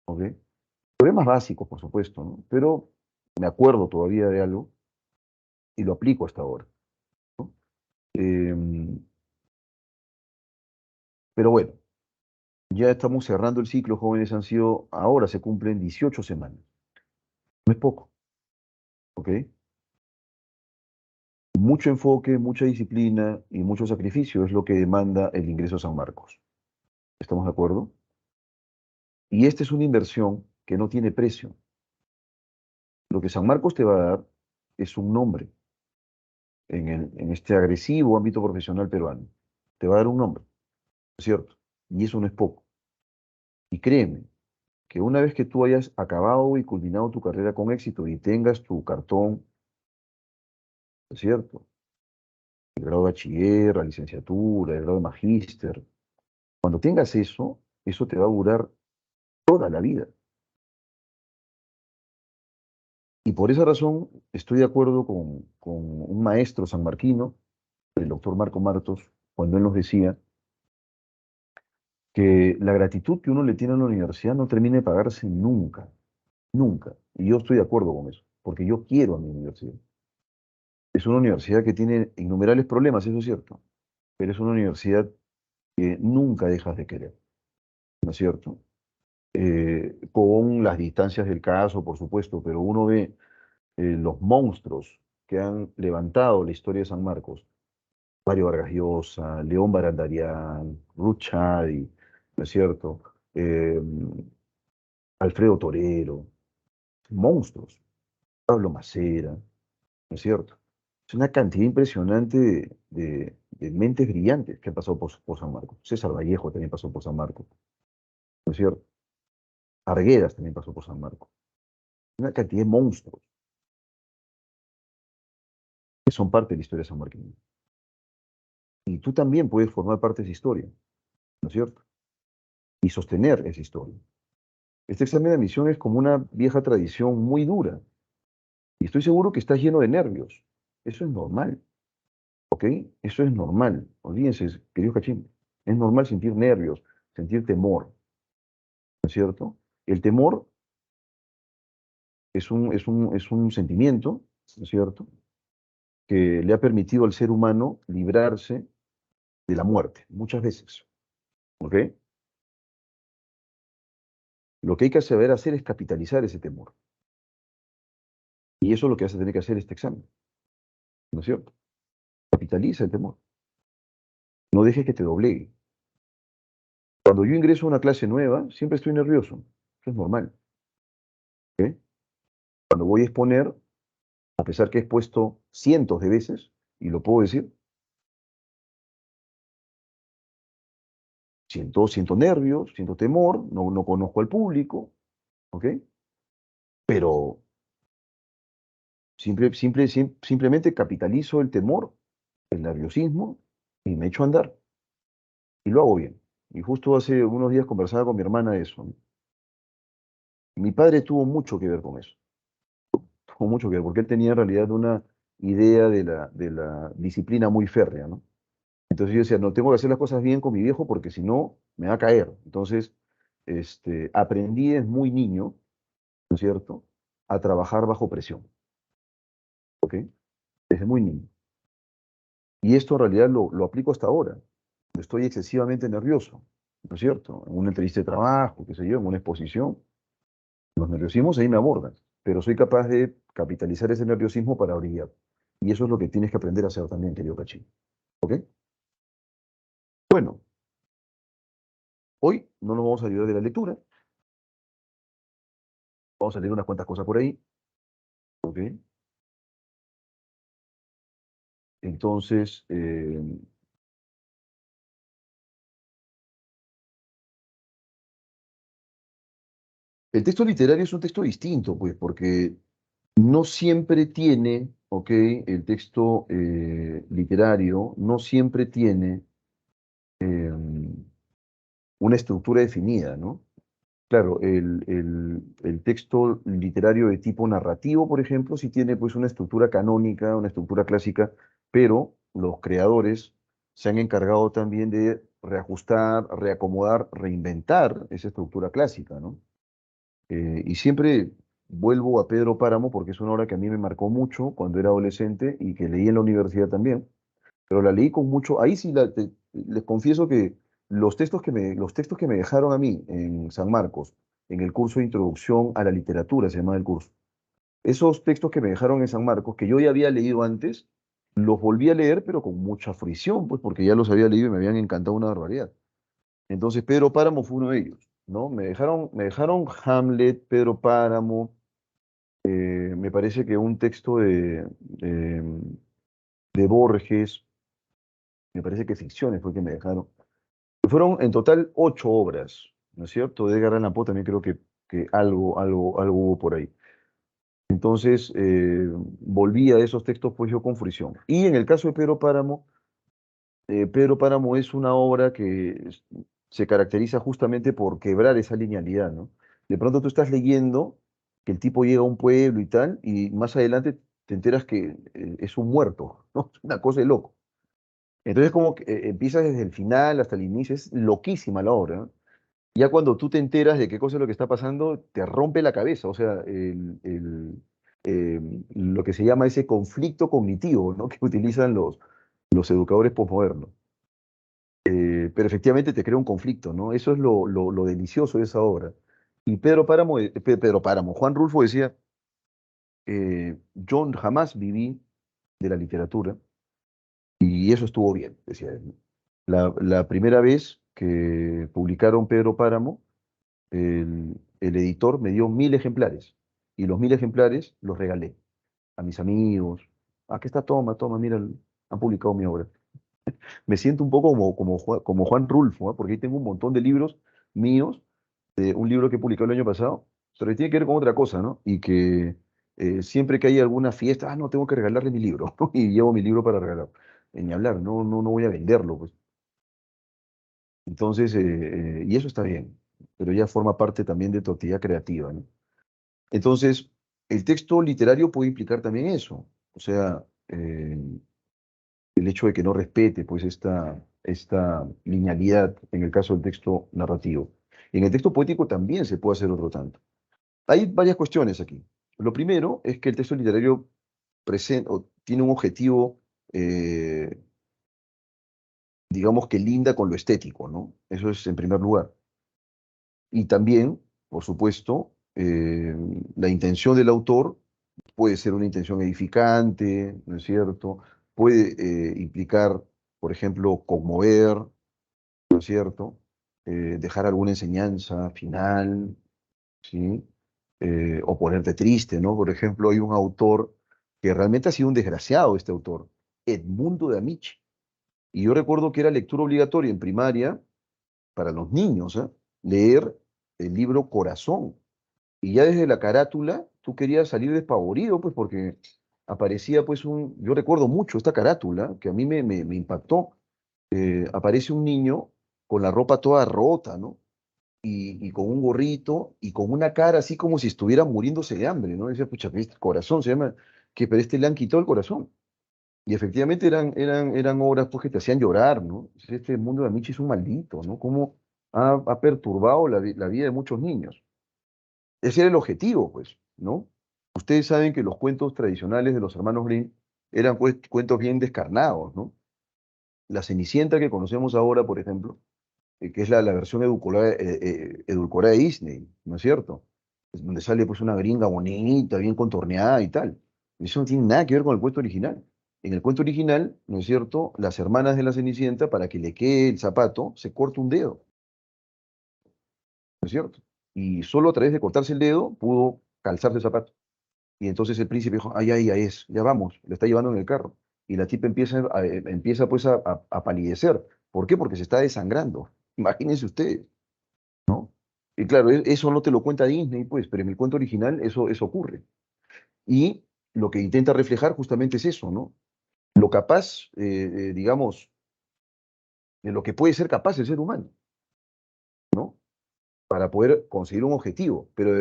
¿ok? Problemas básicos, por supuesto, ¿no? Pero me acuerdo todavía de algo y lo aplico hasta ahora, ¿no? Pero bueno, ya estamos cerrando el ciclo, jóvenes, ahora se cumplen 18 semanas. No es poco, ¿ok? Mucho enfoque, mucha disciplina y mucho sacrificio es lo que demanda el ingreso a San Marcos. ¿Estamos de acuerdo? Y esta es una inversión que no tiene precio. Lo que San Marcos te va a dar es un nombre en este agresivo ámbito profesional peruano. Te va a dar un nombre, ¿cierto? Y eso no es poco. Y créeme, que una vez que tú hayas acabado y culminado tu carrera con éxito y tengas tu cartón, ¿cierto? El grado de bachiller, la licenciatura, el grado de magíster. Cuando tengas eso, eso te va a durar toda la vida. Y por esa razón estoy de acuerdo con un maestro sanmarquino, el doctor Marco Martos, cuando él nos decía que la gratitud que uno le tiene a la universidad no termina de pagarse nunca, nunca. Y yo estoy de acuerdo con eso, porque yo quiero a mi universidad. Es una universidad que tiene innumerables problemas, eso es cierto, pero es una universidad que nunca dejas de querer, ¿no es cierto? Con las distancias del caso, por supuesto, pero uno ve los monstruos que han levantado la historia de San Marcos, Mario Vargas Llosa, León Barandarian, Ruth Chadi, ¿no es cierto? Eh, Alfredo Torero, monstruos, Pablo Macera, ¿no es cierto? Es una cantidad impresionante de mentes brillantes que han pasado por San Marcos. César Vallejo también pasó por San Marcos, ¿no es cierto? Arguedas también pasó por San Marcos. Una cantidad de monstruos que son parte de la historia de San Martín. Y tú también puedes formar parte de esa historia, ¿no es cierto? Y sostener esa historia. Este examen de admisión es como una vieja tradición muy dura. Y estoy seguro que estás lleno de nervios. Eso es normal, ¿ok? Eso es normal. Olvídense, querido Cachín. Es normal sentir nervios, sentir temor, ¿no es cierto? El temor es un sentimiento, ¿no es cierto?, que le ha permitido al ser humano librarse de la muerte, muchas veces, ¿ok? Lo que hay que saber hacer es capitalizar ese temor. Y eso es lo que vas a tener que hacer este examen, ¿no es cierto? Capitaliza el temor. No dejes que te doblegue. Cuando yo ingreso a una clase nueva, siempre estoy nervioso. Eso es normal. ¿Ok? Cuando voy a exponer, a pesar que he expuesto cientos de veces, y lo puedo decir, siento nervios, siento temor, no conozco al público, ¿ok? Pero simplemente capitalizo el temor, el nerviosismo, y me echo a andar. Y lo hago bien. Y justo hace unos días conversaba con mi hermana de eso, ¿no? Mi padre tuvo mucho que ver con eso. Tuvo mucho que ver, porque él tenía en realidad una idea de la disciplina muy férrea, ¿no? Entonces yo decía, no, tengo que hacer las cosas bien con mi viejo porque si no, me va a caer. Entonces, aprendí desde muy niño, ¿no es cierto?, a trabajar bajo presión, ¿ok? Desde muy niño. Y esto en realidad lo aplico hasta ahora. Estoy excesivamente nervioso, ¿no es cierto? En una entrevista de trabajo, qué sé yo, en una exposición, los nerviosismos ahí me abordan, pero soy capaz de capitalizar ese nerviosismo para brillar. Y eso es lo que tienes que aprender a hacer también, querido Cachín, ¿ok? Bueno, hoy no nos vamos a ayudar de la lectura, vamos a leer unas cuantas cosas por ahí, ¿ok? Entonces, el texto literario es un texto distinto, pues, porque no siempre tiene, ¿ok? El texto literario no siempre tiene eh, una estructura definida, ¿no? Claro, el texto literario de tipo narrativo, por ejemplo, sí tiene pues una estructura canónica, una estructura clásica, pero los creadores se han encargado también de reajustar, reacomodar, reinventar esa estructura clásica, ¿no? Y siempre vuelvo a Pedro Páramo porque es una obra que a mí me marcó mucho cuando era adolescente y que leí en la universidad también, pero la leí con mucho, ahí sí les confieso que los textos que me dejaron a mí en San Marcos, en el curso de Introducción a la Literatura, se llama el curso, esos textos que me dejaron en San Marcos, que yo ya había leído antes, los volví a leer, pero con mucha fruición, pues porque ya los había leído y me habían encantado una barbaridad. Entonces Pedro Páramo fue uno de ellos, ¿no? Me dejaron Hamlet, Pedro Páramo, me parece que un texto de Borges, me parece que ficciones fue que me dejaron. Fueron en total 8 obras, ¿no es cierto? De Edgar Allan Poe también creo que algo hubo por ahí. Entonces, volví a esos textos pues yo con fruición. Y en el caso de Pedro Páramo es una obra que se caracteriza justamente por quebrar esa linealidad, ¿no? De pronto tú estás leyendo que el tipo llega a un pueblo y tal, y más adelante te enteras que es un muerto, ¿no? Es una cosa de loco. Entonces como que empiezas desde el final hasta el inicio, es loquísima la obra, ¿no? Ya cuando tú te enteras de qué cosa es lo que está pasando, te rompe la cabeza, o sea, lo que se llama ese conflicto cognitivo, ¿no? Que utilizan los educadores posmodernos. Pero efectivamente te crea un conflicto, ¿no? Eso es lo delicioso de esa obra. Y Pedro Páramo, Juan Rulfo decía, yo jamás viví de la literatura y eso estuvo bien, decía él, ¿no? La primera vez que publicaron Pedro Páramo, el editor me dio 1000 ejemplares y los 1000 ejemplares los regalé a mis amigos. Aquí está, toma, toma, mira, han publicado mi obra. Me siento un poco como Juan Rulfo, ¿ah? Porque ahí tengo un montón de libros míos, un libro que publicó el año pasado, pero que tiene que ver con otra cosa, ¿no? Y que siempre que hay alguna fiesta, no, tengo que regalarle mi libro, ¿no? Y llevo mi libro para regalar. Ni hablar, no voy a venderlo, pues. Entonces, y eso está bien, pero ya forma parte también de tu actividad creativa, ¿no? Entonces, el texto literario puede implicar también eso, o sea, el hecho de que no respete pues esta linealidad en el caso del texto narrativo. En el texto poético también se puede hacer otro tanto. Hay varias cuestiones aquí. Lo primero es que el texto literario tiene un objetivo, digamos que linda con lo estético, ¿no? Eso es en primer lugar. Y también por supuesto, la intención del autor puede ser una intención edificante, ¿no es cierto? Puede implicar, por ejemplo, conmover, ¿no es cierto? Dejar alguna enseñanza final, ¿sí? O ponerte triste, ¿no? Por ejemplo, hay un autor que realmente ha sido un desgraciado, este autor, Edmundo de Amici. Y yo recuerdo que era lectura obligatoria en primaria para los niños, ¿eh? Leer el libro Corazón. Y ya desde la carátula tú querías salir despavorido, pues porque aparecía pues yo recuerdo mucho esta carátula que a mí me impactó. Aparece un niño con la ropa toda rota, ¿no? Y con un gorrito y con una cara así como si estuviera muriéndose de hambre, ¿no? Decía, pucha, este corazón se llama, que pero este le han quitado el corazón. Y efectivamente eran obras pues, que te hacían llorar, ¿no? Este mundo de Amici es un maldito, ¿no? Cómo ha perturbado la vida de muchos niños. Ese era el objetivo, pues, ¿no? Ustedes saben que los cuentos tradicionales de los hermanos Grimm eran pues, cuentos bien descarnados, ¿no? La Cenicienta que conocemos ahora, por ejemplo, que es la versión edulcorada de Disney, ¿no es cierto? Es donde sale pues una gringa bonita, bien contorneada y tal. Eso no tiene nada que ver con el cuento original. En el cuento original, ¿no es cierto? Las hermanas de la Cenicienta, para que le quede el zapato, se corta un dedo, ¿no es cierto? Y solo a través de cortarse el dedo pudo calzarse el zapato. Y entonces el príncipe dijo, ay, ay, ay, ya vamos, lo está llevando en el carro. Y la tipa empieza pues a palidecer. ¿Por qué? Porque se está desangrando. Imagínense ustedes, ¿no? Y claro, eso no te lo cuenta Disney, pues, pero en el cuento original eso ocurre. Y lo que intenta reflejar justamente es eso, ¿no? Lo capaz, digamos, de lo que puede ser capaz el ser humano, ¿no? Para poder conseguir un objetivo, pero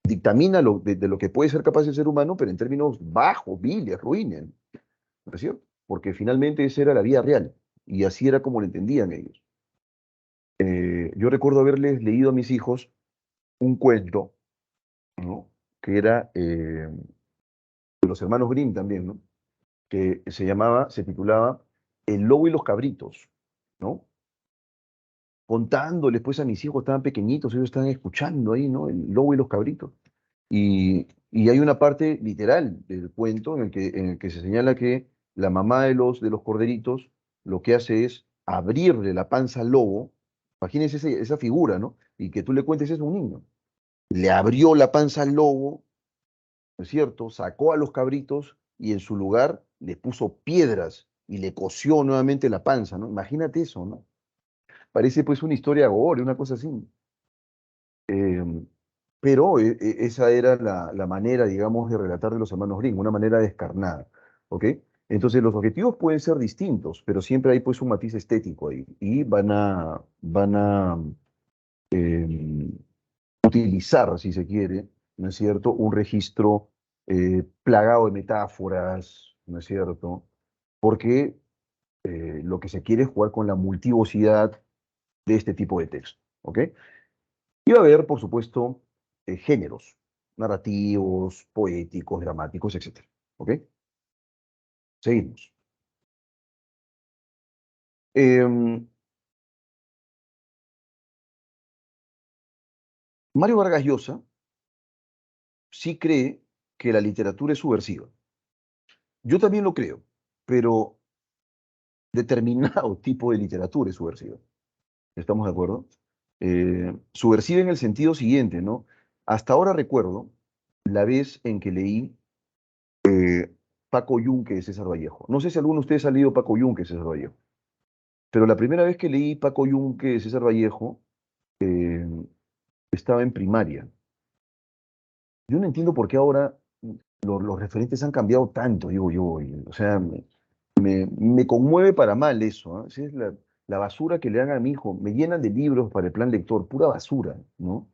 dictamina de lo que puede ser capaz el ser humano, pero en términos bajos, viles, ruines, ¿no es cierto? Porque finalmente esa era la vida real, y así era como lo entendían ellos. Yo recuerdo haberles leído a mis hijos un cuento, ¿no? Que era de los hermanos Grimm también, ¿no? Que se titulaba El lobo y los cabritos, ¿no? Contándoles pues a mis hijos, estaban pequeñitos, ellos estaban escuchando ahí, ¿no? El lobo y los cabritos. Y hay una parte literal del cuento en el que se señala que la mamá de los corderitos lo que hace es abrirle la panza al lobo. Imagínense esa figura, ¿no? Y que tú le cuentes eso a un niño. Le abrió la panza al lobo, ¿no es cierto? Sacó a los cabritos y en su lugar le puso piedras y le cosió nuevamente la panza, ¿no? Imagínate eso, ¿no? Parece pues una historia gore, una cosa así. Em, pero esa era la manera, digamos, de relatar de los hermanos Grimm, una manera descarnada, ¿ok? Entonces los objetivos pueden ser distintos, pero siempre hay pues un matiz estético ahí y van a em, utilizar, si se quiere, ¿no es cierto?, un registro plagado de metáforas, ¿no es cierto? Porque lo que se quiere es jugar con la multivocidad de este tipo de texto, ¿ok? Y va a haber, por supuesto, géneros, narrativos, poéticos, dramáticos, etcétera. ¿Ok? Seguimos. Em, Mario Vargas Llosa sí cree que la literatura es subversiva. Yo también lo creo, pero determinado tipo de literatura es subversiva. ¿Estamos de acuerdo? Subversiva en el sentido siguiente, ¿no? Hasta ahora recuerdo la vez en que leí Paco Yunque de César Vallejo. No sé si alguno de ustedes ha leído Paco Yunque de César Vallejo. Pero la primera vez que leí Paco Yunque de César Vallejo, eh, estaba en primaria. Yo no entiendo por qué ahora los referentes han cambiado tanto, digo yo. O sea, me conmueve para mal eso. ¿Ah? Esa es la basura que le dan a mi hijo. Me llenan de libros para el plan lector, pura basura, ¿no?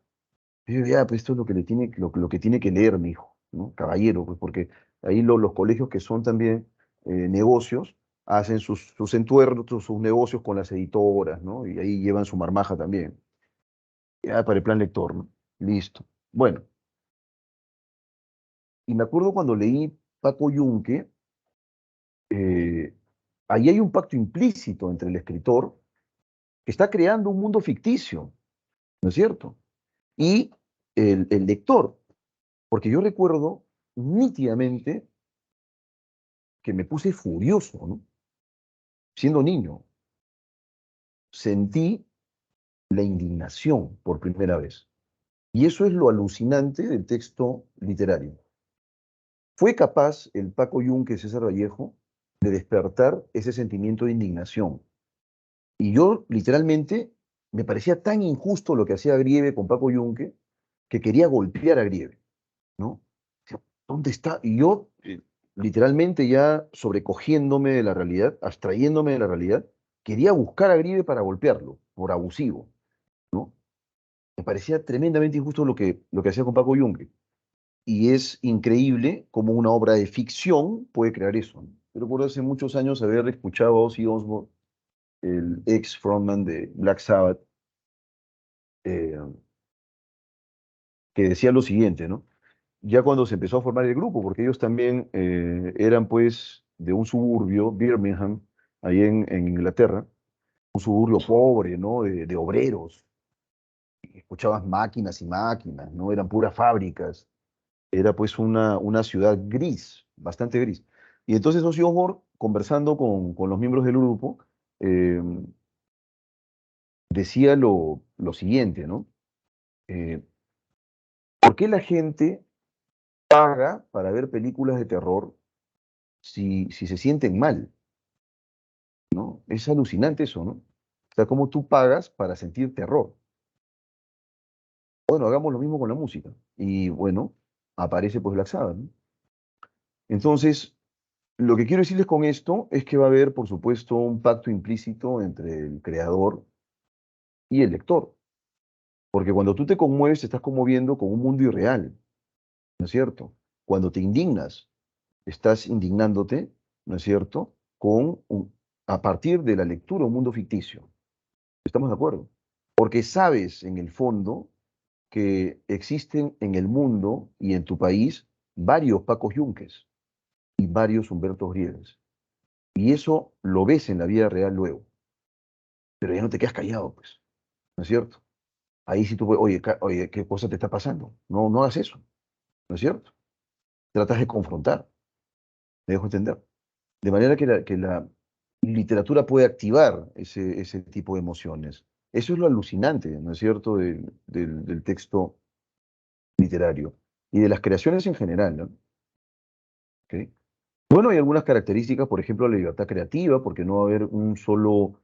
Y yo, ya, pues esto es lo que lo que tiene que leer mi hijo, ¿no? Caballero, pues porque ahí los colegios que son también negocios hacen sus entuertos, sus negocios con las editoras, ¿no? Y ahí llevan su marmaja también. Ya, para el plan lector, ¿no? Listo. Bueno, y me acuerdo cuando leí Paco Yunque, eh, ahí hay un pacto implícito entre el escritor que está creando un mundo ficticio. ¿no es cierto? Y el lector, porque yo recuerdo nítidamente que me puse furioso, ¿no? Siendo niño, sentí la indignación por primera vez. Y eso es lo alucinante del texto literario. Fue capaz el Paco Yunque, César Vallejo, de despertar ese sentimiento de indignación. Y yo, literalmente, me parecía tan injusto lo que hacía Grieve con Paco Yunque, que quería golpear a Grieve, ¿no? O sea, ¿dónde está? Y yo, literalmente ya sobrecogiéndome de la realidad, abstrayéndome de la realidad, quería buscar a Grieve para golpearlo, por abusivo, ¿no? Me parecía tremendamente injusto lo que hacía con Paco Yunque. Y es increíble cómo una obra de ficción puede crear eso, ¿no? Yo recuerdo hace muchos años haber escuchado a Ozzy Osbourne, el ex frontman de Black Sabbath, eh, que decía lo siguiente, ¿no? Ya cuando se empezó a formar el grupo, porque ellos también eran pues de un suburbio, Birmingham, ahí en Inglaterra, un suburbio pobre, ¿no? De obreros. Escuchabas máquinas y máquinas, ¿no? Eran puras fábricas. Era pues una ciudad gris, bastante gris. Y entonces Ozzy Osbourne, conversando con los miembros del grupo, eh, decía lo siguiente, ¿no? Eh, ¿Por qué la gente paga para ver películas de terror si se sienten mal? ¿No? Es alucinante eso, ¿no? O sea, cómo tú pagas para sentir terror. Bueno, hagamos lo mismo con la música. Y bueno, aparece pues Black Sabbath, ¿no? Entonces, lo que quiero decirles con esto es que va a haber, por supuesto, un pacto implícito entre el creador y el lector. Porque cuando tú te conmueves, te estás conmoviendo con un mundo irreal, ¿no es cierto? Cuando te indignas, estás indignándote, ¿no es cierto? A partir de la lectura, un mundo ficticio. ¿Estamos de acuerdo? Porque sabes en el fondo que existen en el mundo y en tu país varios Pacos Yunques y varios Humbertos Grieves. Y eso lo ves en la vida real luego, pero ya no te quedas callado, pues, ¿no es cierto? Ahí sí tú puedes, oye, oye, ¿qué cosa te está pasando? No, no hagas eso, ¿no es cierto? Tratas de confrontar, me dejo entender. De manera que la literatura puede activar ese tipo de emociones. Eso es lo alucinante, ¿no es cierto?, del texto literario y de las creaciones en general, ¿no? ¿Ok? Bueno, hay algunas características, por ejemplo, la libertad creativa, porque no va a haber un solo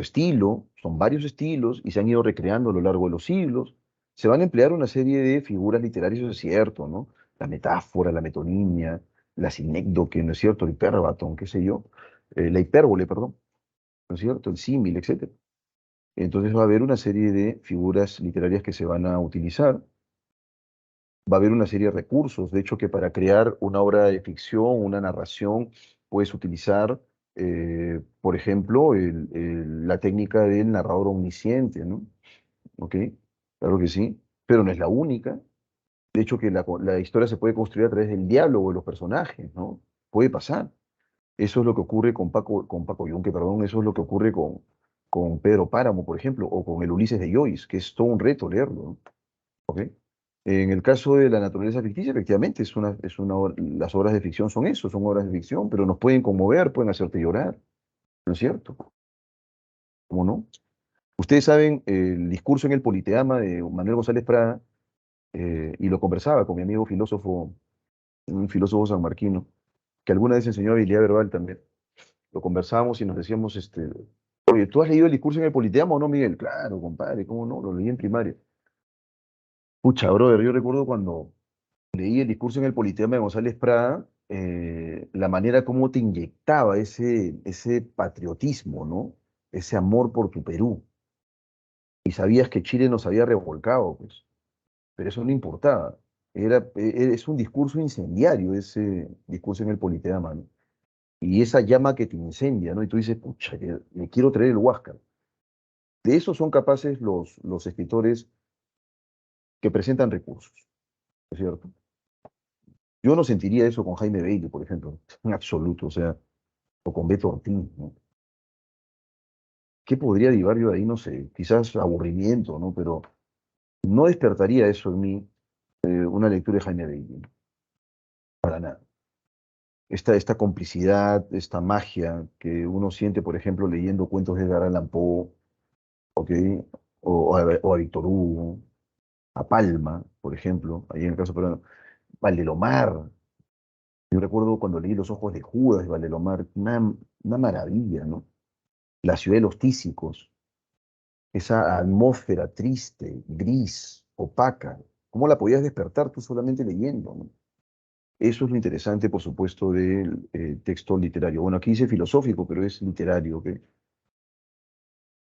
estilo, son varios estilos y se han ido recreando a lo largo de los siglos. Se van a emplear una serie de figuras literarias, eso es cierto, ¿no? La metáfora, la metonimia, la sinécdoque, ¿no es cierto? El hiperbatón, qué sé yo, la hipérbole, perdón, ¿no es cierto? El símil, etcétera. Entonces va a haber una serie de figuras literarias que se van a utilizar. Va a haber una serie de recursos. De hecho, que para crear una obra de ficción, una narración, puedes utilizar, por ejemplo, la técnica del narrador omnisciente, ¿no? ¿Ok? Claro que sí, pero no es la única. De hecho, que la historia se puede construir a través del diálogo de los personajes, ¿no? Puede pasar. Eso es lo que ocurre con Paco Yunque, perdón, eso es lo que ocurre con Pedro Páramo, por ejemplo, o con el Ulises de Joyce, que es todo un reto leerlo, ¿no? ¿Ok? En el caso de la naturaleza ficticia, efectivamente, las obras de ficción son eso, son obras de ficción, pero nos pueden conmover, pueden hacerte llorar, ¿no es cierto? ¿Cómo no? Ustedes saben el discurso en el Politeama de Manuel González Prada, y lo conversaba con mi amigo filósofo, un filósofo sanmarquino, que alguna vez enseñó habilidad verbal también. Lo conversábamos y nos decíamos, oye, ¿tú has leído el discurso en el Politeama o no, Miguel? Claro, compadre, ¿cómo no? Lo leí en primaria. Pucha, brother, yo recuerdo cuando leí el discurso en el Politeama de González Prada, la manera como te inyectaba ese patriotismo, ¿no? Ese amor por tu Perú. Y sabías que Chile nos había revolcado, pues, pero eso no importaba. Es un discurso incendiario, ese discurso en el Politeama, ¿no? Y esa llama que te incendia, ¿no? Y tú dices, pucha, que me quiero traer el Huáscar. De eso son capaces los escritores que presentan recursos, ¿no es cierto? Yo no sentiría eso con Jaime Bailey, por ejemplo, en absoluto, o sea, o con Beto Ortiz, ¿no? ¿Qué podría derivar yo de ahí? No sé, quizás aburrimiento, ¿no? Pero No despertaría eso en mí una lectura de Jaime Bailey, para nada. Esta complicidad, esta magia que uno siente, por ejemplo, leyendo cuentos de Edgar Allan Poe, ¿ok? O a Víctor Hugo, a Palma, por ejemplo, ahí en el caso peruano, Valdelomar. Yo recuerdo cuando leí Los ojos de Judas de Valdelomar, una maravilla, ¿no? La ciudad de los tísicos, esa atmósfera triste, gris, opaca, ¿cómo la podías despertar tú solamente leyendo, ¿no? Eso es lo interesante, por supuesto, del texto literario. Bueno, aquí dice filosófico, pero es literario, ¿ok?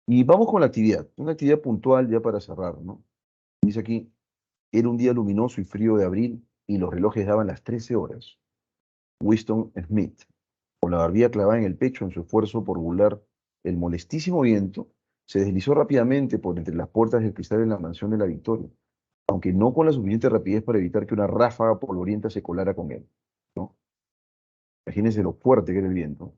Y vamos con la actividad, una actividad puntual ya para cerrar, ¿no? Dice aquí, era un día luminoso y frío de abril y los relojes daban las 13 horas. Winston Smith, con la barbilla clavada en el pecho en su esfuerzo por burlar el molestísimo viento, se deslizó rápidamente por entre las puertas del cristal en la mansión de la Victoria, aunque no con la suficiente rapidez para evitar que una ráfaga polvorienta se colara con él, ¿no? Imagínense lo fuerte que era el viento.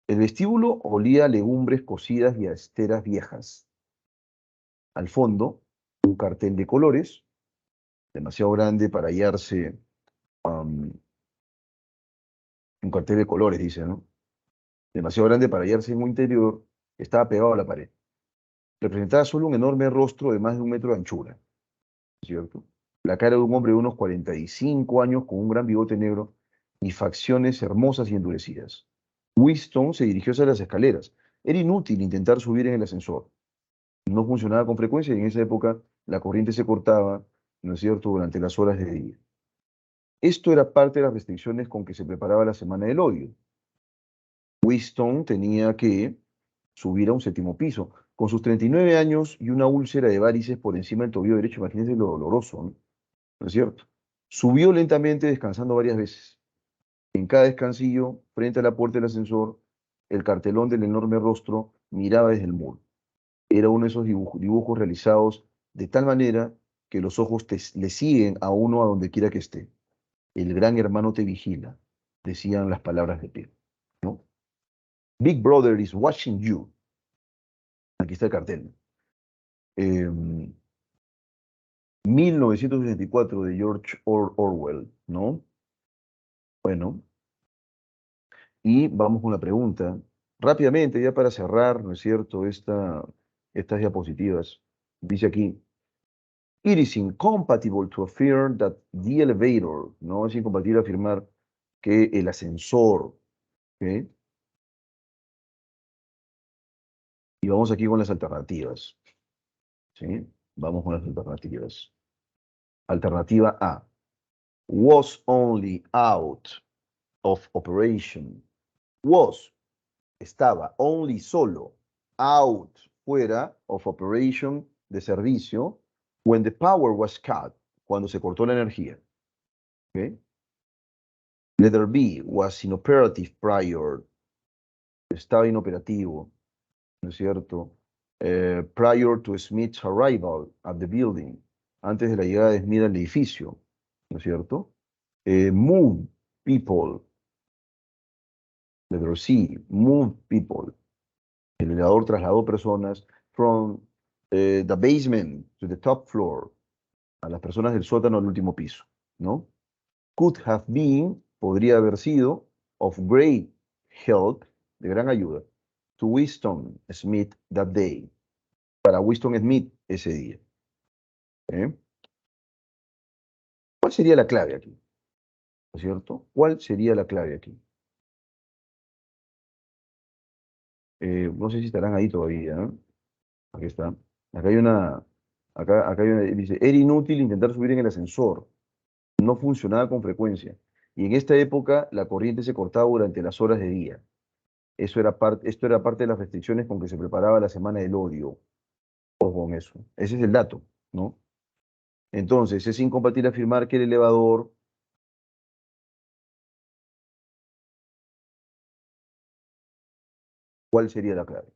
El vestíbulo olía a legumbres cocidas y a esteras viejas. Al fondo, un cartel de colores, demasiado grande para hallarse, um, un cartel de colores, dice, ¿no? Demasiado grande para hallarse en un interior, estaba pegado a la pared. Representaba solo un enorme rostro de más de 1 metro de anchura, ¿cierto? La cara de un hombre de unos 45 años con un gran bigote negro y facciones hermosas y endurecidas. Winston se dirigió hacia las escaleras. Era inútil intentar subir en el ascensor. No funcionaba con frecuencia y en esa época la corriente se cortaba, ¿no es cierto?, durante las horas de día. Esto era parte de las restricciones con que se preparaba la Semana del Odio. Winston tenía que subir a un 7.º piso. Con sus 39 años y una úlcera de varices por encima del tobillo derecho, imagínense lo doloroso, ¿no? ¿No es cierto? Subió lentamente, descansando varias veces. En cada descansillo, frente a la puerta del ascensor, el cartelón del enorme rostro miraba desde el muro. Era uno de esos dibujos realizados de tal manera que los ojos le siguen a uno a donde quiera que esté. El gran hermano te vigila, decían las palabras de Pedro, ¿no? Big Brother is watching you. Aquí está el cartel. 1984 de George Orwell, ¿no? Bueno, y vamos con la pregunta. Rápidamente, ya para cerrar, ¿no es cierto?, estas diapositivas. Dice aquí, it is incompatible to affirm that the elevator, ¿no? Es incompatible afirmar que el ascensor, ¿ok? Y vamos aquí con las alternativas, ¿sí? Vamos con las alternativas. Alternativa A, was only out of operation. Was, estaba, only, solo, out, fuera, of operation, de servicio, when the power was cut, cuando se cortó la energía. ¿Okay? Letter B, was inoperative prior, estaba inoperativo, ¿no es cierto? Prior to Smith's arrival at the building, antes de la llegada de Smith al edificio, ¿no es cierto? Move people, letter C, move people. El elevador trasladó personas from the basement to the top floor, a las personas del sótano al último piso, ¿no? Could have been, podría haber sido, of great help, de gran ayuda, to Winston Smith that day, para Winston Smith ese día. ¿Eh? ¿Cuál sería la clave aquí? ¿No es cierto? ¿Cuál sería la clave aquí? No sé si estarán ahí todavía, ¿no? Aquí está. Acá hay una, acá hay una, dice, era inútil intentar subir en el ascensor. No funcionaba con frecuencia. Y en esta época la corriente se cortaba durante las horas de día. Esto era parte de las restricciones con que se preparaba la Semana del Odio. Ojo con eso. Ese es el dato, ¿no? Entonces, es incompatible afirmar que el elevador, ¿cuál sería la clave?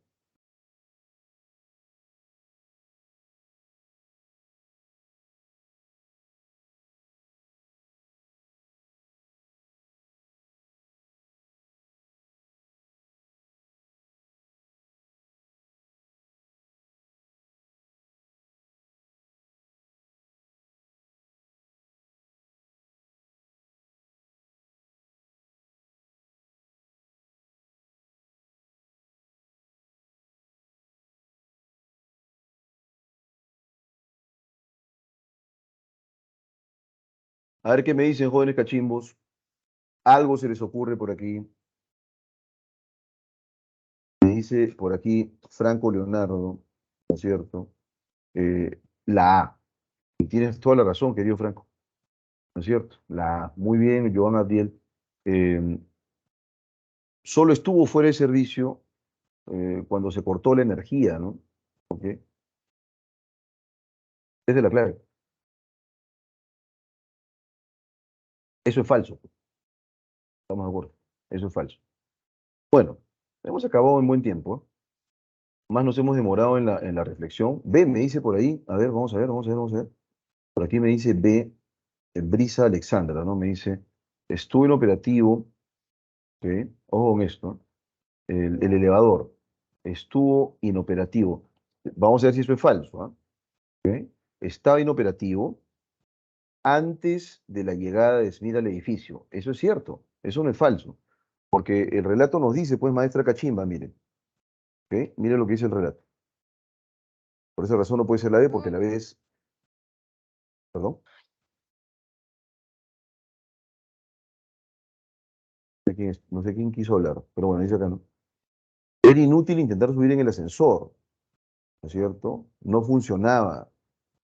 A ver qué me dicen, jóvenes cachimbos. Algo se les ocurre por aquí. Me dice por aquí Franco Leonardo, ¿no es cierto? La A. Y tienes toda la razón, querido Franco, ¿no es cierto? La A. Muy bien, Joan Abdiel. Eh, Solo estuvo fuera de servicio cuando se cortó la energía, ¿no? ¿Ok? Esa es la clave. Eso es falso. Estamos de acuerdo. Eso es falso. Bueno, hemos acabado en buen tiempo. ¿Eh? Más nos hemos demorado en la reflexión. B me dice por ahí, a ver, vamos a ver, vamos a ver, vamos a ver. Por aquí me dice B, Brisa Alexandra, ¿no? Me dice, estuve en operativo, ¿ok? Ojo con esto, el elevador estuvo inoperativo. Vamos a ver si eso es falso, ¿ah? ¿Ok? Estaba inoperativo antes de la llegada de Smith al edificio. Eso es cierto, eso no es falso, porque el relato nos dice, pues, maestra Cachimba, miren, ¿ok? Miren lo que dice el relato. Por esa razón no puede ser la B, porque la B es, perdón, no sé quién quiso hablar, pero bueno, dice acá, ¿no? Era inútil intentar subir en el ascensor, ¿no es cierto? No funcionaba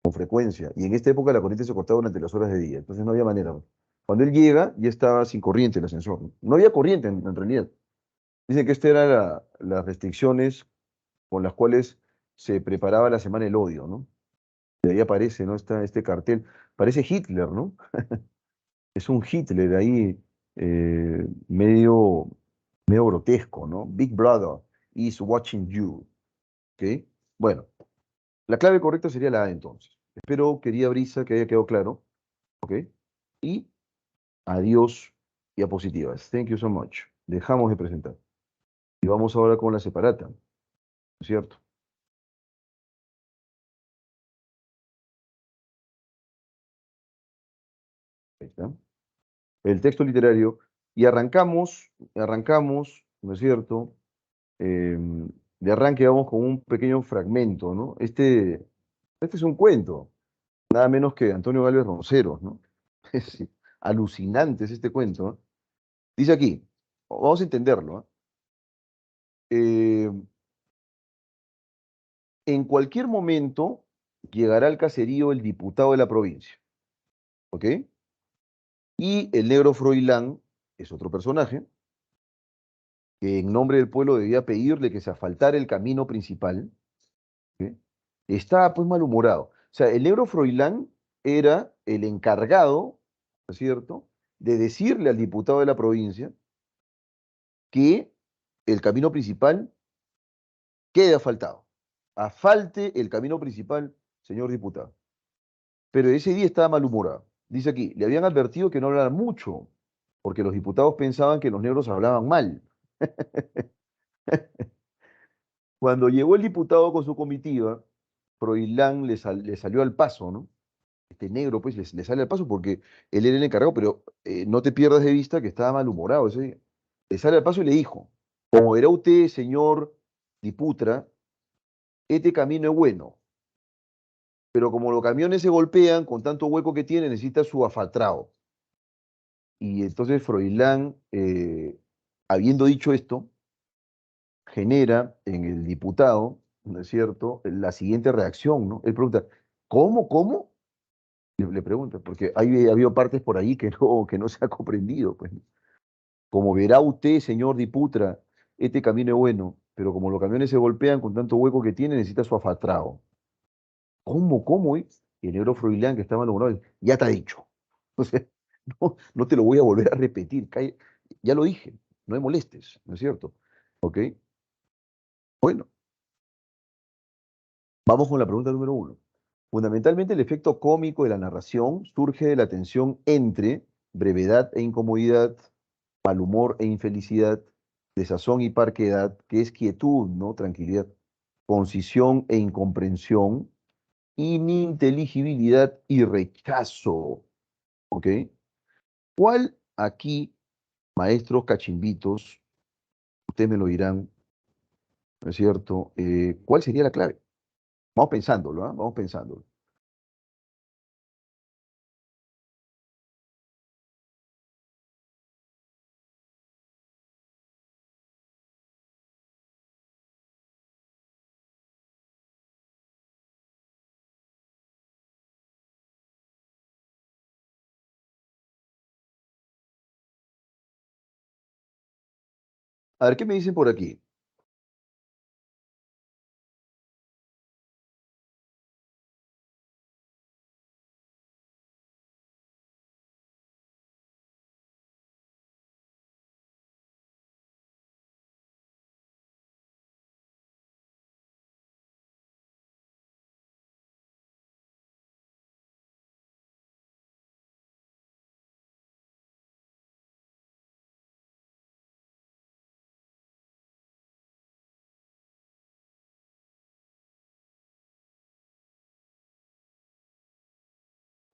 con frecuencia, y en esta época la corriente se cortaba durante las horas de día, entonces no había manera, ¿no? Cuando él llega, ya estaba sin corriente el ascensor, ¿no? No había corriente en realidad. Dicen que estas eran las restricciones con las cuales se preparaba la Semana del Odio, ¿no? Y ahí aparece, ¿no? Este cartel. Parece Hitler, ¿no? Es un Hitler ahí medio grotesco, ¿no? Big Brother is watching you, ¿ok? Bueno, la clave correcta sería la A entonces. Espero, querida Brisa, que haya quedado claro, ¿ok? Y adiós, diapositivas. Thank you so much. Dejamos de presentar. Y vamos ahora con la separata, ¿no es cierto? Ahí está. El texto literario. Y arrancamos, ¿no es cierto? Eh, de arranque vamos con un pequeño fragmento, ¿no? Este es un cuento, nada menos que de Antonio Gálvez Ronceros, ¿no? Es alucinante es este cuento, ¿no? Dice aquí, vamos a entenderlo, ¿ah? Eh, en cualquier momento llegará al caserío el diputado de la provincia, ¿ok? Y el negro Froilán es otro personaje que en nombre del pueblo debía pedirle que se asfaltara el camino principal. ¿Sí? Estaba pues malhumorado. O sea, el negro Froilán era el encargado, ¿no es cierto?, de decirle al diputado de la provincia que el camino principal quede asfaltado. Asfalte el camino principal, señor diputado. Pero ese día estaba malhumorado. Dice aquí, le habían advertido que no hablara mucho, porque los diputados pensaban que los negros hablaban mal. Cuando llegó el diputado con su comitiva, Froilán le salió al paso, ¿no? Este negro, pues, le sale al paso porque él era el encargado, pero no te pierdas de vista que estaba malhumorado ese día. Le sale al paso y le dijo, como verá usted, señor Diputra, este camino es bueno, pero como los camiones se golpean con tanto hueco que tiene, necesita su afatrao. Y entonces Froilán, habiendo dicho esto, genera en el diputado, ¿no es cierto?, la siguiente reacción, ¿no? Él pregunta, ¿cómo, cómo? Le pregunta, porque ha habido partes por ahí que no se ha comprendido, pues. Como verá usted, señor Diputra, este camino es bueno, pero como los camiones se golpean con tanto hueco que tiene, necesita su afatrao. ¿Cómo, cómo? Y el negro Froilán, que estaba enamorado, ya está dicho. O sea, no te lo voy a volver a repetir, ya lo dije, no me molestes, ¿no es cierto? ¿Ok? Bueno, vamos con la pregunta número uno. Fundamentalmente, el efecto cómico de la narración surge de la tensión entre brevedad e incomodidad, mal humor e infelicidad, desazón y parquedad, que es quietud, ¿no? Tranquilidad, concisión e incomprensión, ininteligibilidad y rechazo, ¿ok? ¿Cuál aquí, maestros cachimbitos, ustedes me lo dirán, ¿no es cierto? ¿Cuál sería la clave? Vamos pensándolo, ¿ah? Vamos pensándolo. A ver, ¿qué me dicen por aquí?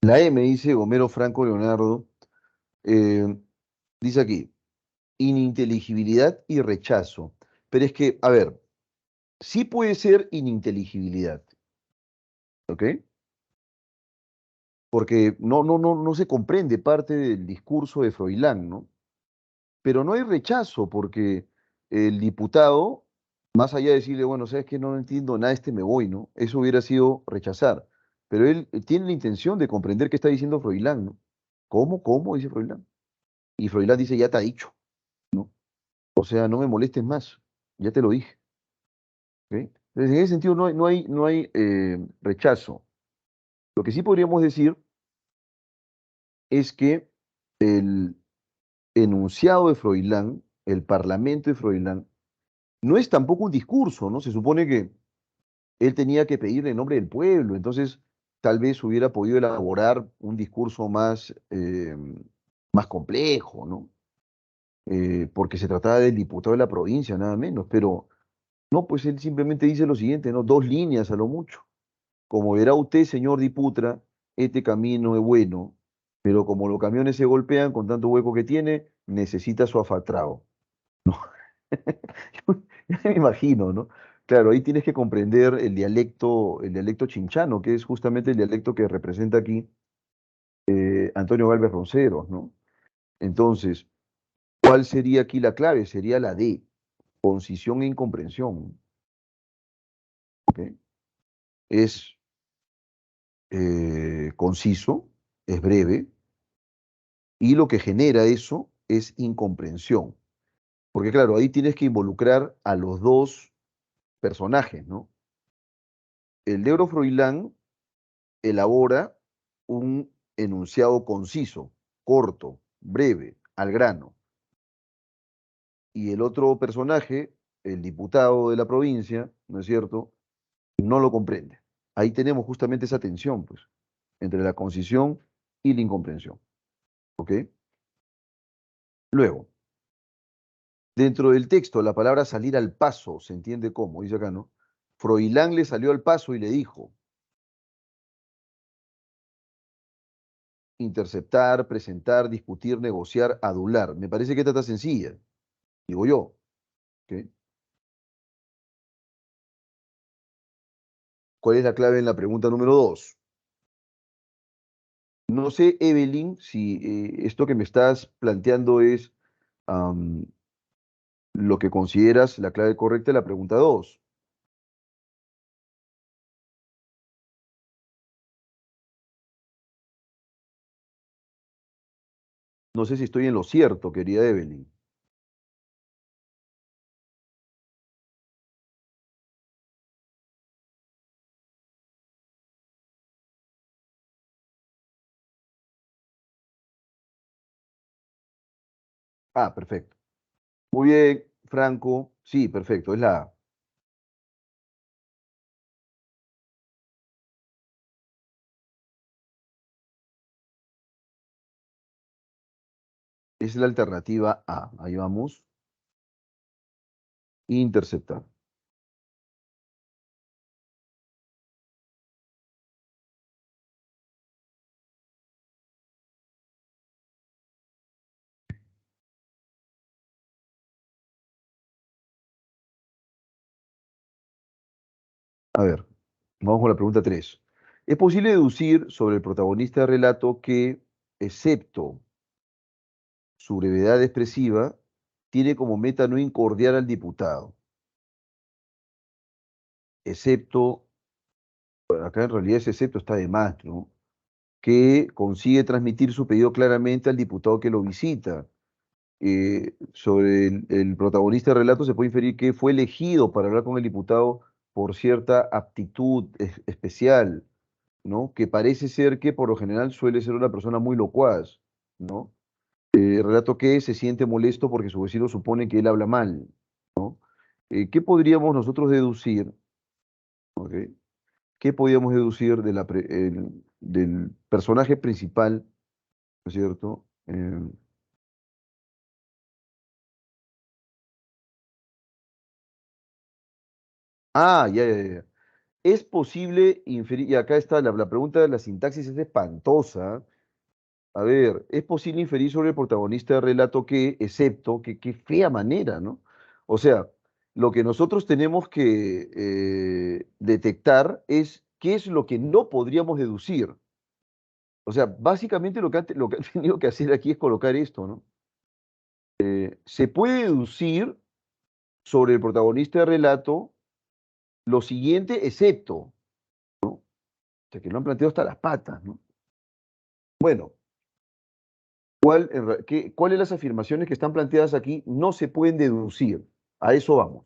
La M dice Homero Franco Leonardo. eh, Dice aquí, ininteligibilidad y rechazo. Pero es que, a ver, sí puede ser ininteligibilidad, ¿ok? Porque no se comprende parte del discurso de Froilán, ¿no? Pero no hay rechazo, porque el diputado, más allá de decirle, bueno, sabes que no entiendo nada, me voy, ¿no? Eso hubiera sido rechazar. Pero él tiene la intención de comprender qué está diciendo Froilán, ¿no? ¿Cómo? ¿Cómo? Dice Froilán. Y Froilán dice, ya te ha dicho, ¿no? O sea, no me molestes más, ya te lo dije. ¿Ok? Entonces, en ese sentido no hay rechazo. Lo que sí podríamos decir es que el enunciado de Froilán, el parlamento de Froilán, no es tampoco un discurso, ¿no? Se supone que él tenía que pedir en nombre del pueblo, entonces tal vez hubiera podido elaborar un discurso más complejo, ¿no? Porque se trataba del diputado de la provincia, nada menos, pero no, pues él simplemente dice lo siguiente, ¿no? Dos líneas a lo mucho. Como verá usted, señor Diputra, este camino es bueno, pero como los camiones se golpean con tanto hueco que tiene, necesita su afatrao. Ya me imagino, ¿no? Claro, ahí tienes que comprender el dialecto chinchano, que es justamente el dialecto que representa aquí Antonio Galvez Ronceros, ¿no? Entonces, ¿cuál sería aquí la clave? Sería la D, concisión e incomprensión, ¿ok? Es conciso, es breve, y lo que genera eso es incomprensión. Porque claro, ahí tienes que involucrar a los dos personajes, ¿no? El Lebro Froilán elabora un enunciado conciso, corto, breve, al grano. Y el otro personaje, el diputado de la provincia, ¿no es cierto?, no lo comprende. Ahí tenemos justamente esa tensión, pues, entre la concisión y la incomprensión. ¿Ok? Luego, dentro del texto, la palabra salir al paso se entiende como, dice acá, ¿no? Froilán le salió al paso y le dijo, interceptar, presentar, discutir, negociar, adular. Me parece que esta está sencilla, digo yo. ¿Ok? ¿Cuál es la clave en la pregunta número 2? No sé, Evelyn, si esto que me estás planteando es am, lo que consideras la clave correcta de la pregunta 2. No sé si estoy en lo cierto, querida Evelyn. Ah, perfecto. Muy bien, Franco. Sí, perfecto, es la A. Es la alternativa A. Ahí vamos. Interceptar. A ver, vamos con la pregunta 3. ¿Es posible deducir sobre el protagonista del relato que, excepto su brevedad expresiva, tiene como meta no incordiar al diputado, excepto, bueno, acá en realidad ese excepto está de más, ¿no? Que consigue transmitir su pedido claramente al diputado que lo visita. sobre el protagonista del relato se puede inferir que fue elegido para hablar con el diputado por cierta aptitud especial, ¿no? Que parece ser que por lo general suele ser una persona muy locuaz, ¿no? Relato que se siente molesto porque su vecino supone que él habla mal, ¿no? ¿Qué podríamos nosotros deducir? ¿Ok? ¿Qué podríamos deducir de del personaje principal, ¿no es cierto? Ya, ya, ya. Es posible inferir, y acá está la pregunta de la sintaxis es espantosa. A ver, es posible inferir sobre el protagonista del relato que, excepto, que qué fea manera, ¿no? O sea, lo que nosotros tenemos que detectar es qué es lo que no podríamos deducir. O sea, básicamente lo que han tenido que hacer aquí es colocar esto, ¿no? Se puede deducir sobre el protagonista del relato lo siguiente, excepto, o sea, que lo han planteado hasta las patas, ¿no? Bueno, ¿cuáles las afirmaciones que están planteadas aquí no se pueden deducir? A eso vamos.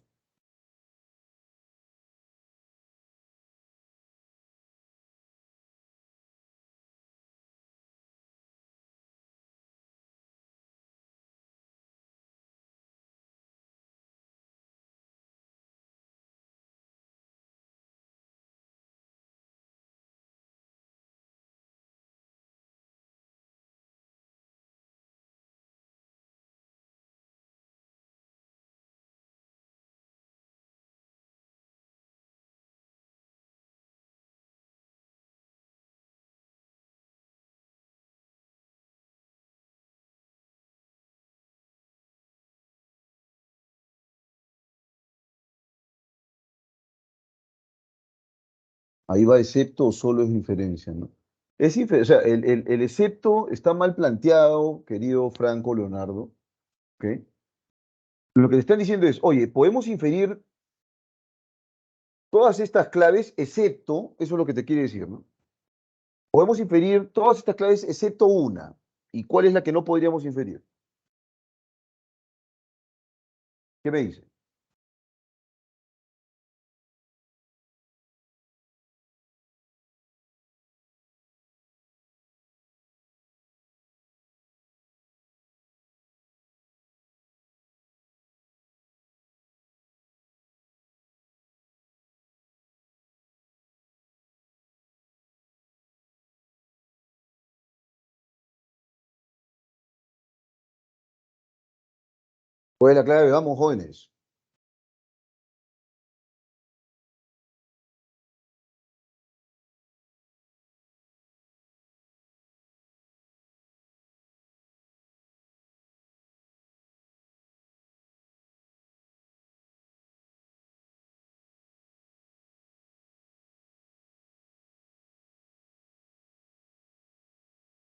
Ahí va excepto o solo es inferencia, ¿no? O sea, el excepto está mal planteado, querido Franco Leonardo, ¿ok? Lo que te están diciendo es, oye, podemos inferir todas estas claves excepto, eso es lo que te quiere decir, ¿no? Podemos inferir todas estas claves excepto una. ¿Y cuál es la que no podríamos inferir? ¿Qué me dice? ¿Cuál es la clave? Vamos, jóvenes.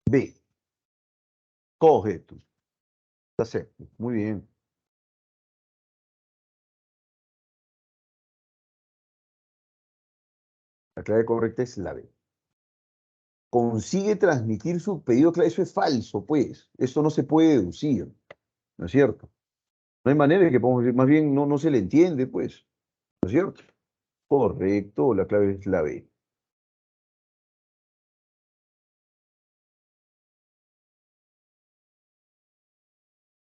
B, coge tú. Está certo. Muy bien. La clave correcta es la B. Consigue transmitir su pedido clave. Eso es falso, pues. Eso no se puede deducir, ¿no es cierto? No hay manera de que podamos decir, más bien no se le entiende, pues, ¿no es cierto? Correcto, la clave es la B.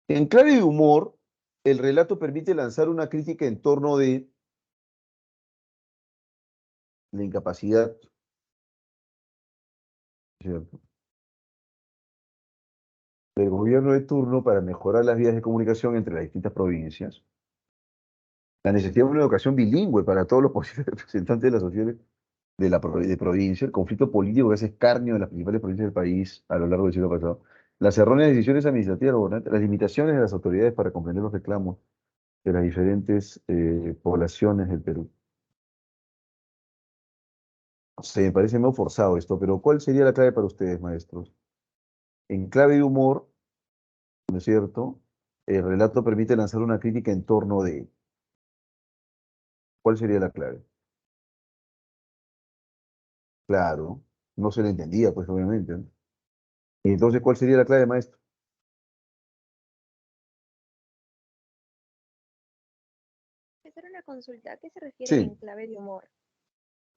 En clave de humor, el relato permite lanzar una crítica en torno de la incapacidad, ¿cierto?, del gobierno de turno para mejorar las vías de comunicación entre las distintas provincias, la necesidad de una educación bilingüe para todos los posibles representantes de las sociedades de provincia, el conflicto político que hace escarnio de las principales provincias del país a lo largo del siglo pasado, las erróneas decisiones administrativas del gobernante, las limitaciones de las autoridades para comprender los reclamos de las diferentes poblaciones del Perú. No sé, me parece medio forzado esto, pero ¿cuál sería la clave para ustedes, maestros? En clave de humor, ¿no es cierto? El relato permite lanzar una crítica en torno de. ¿Cuál sería la clave? Claro, no se le entendía, pues obviamente, ¿no? Y entonces, ¿cuál sería la clave, maestro? Esa era una consulta. ¿A qué se refiere Sí. en clave de humor?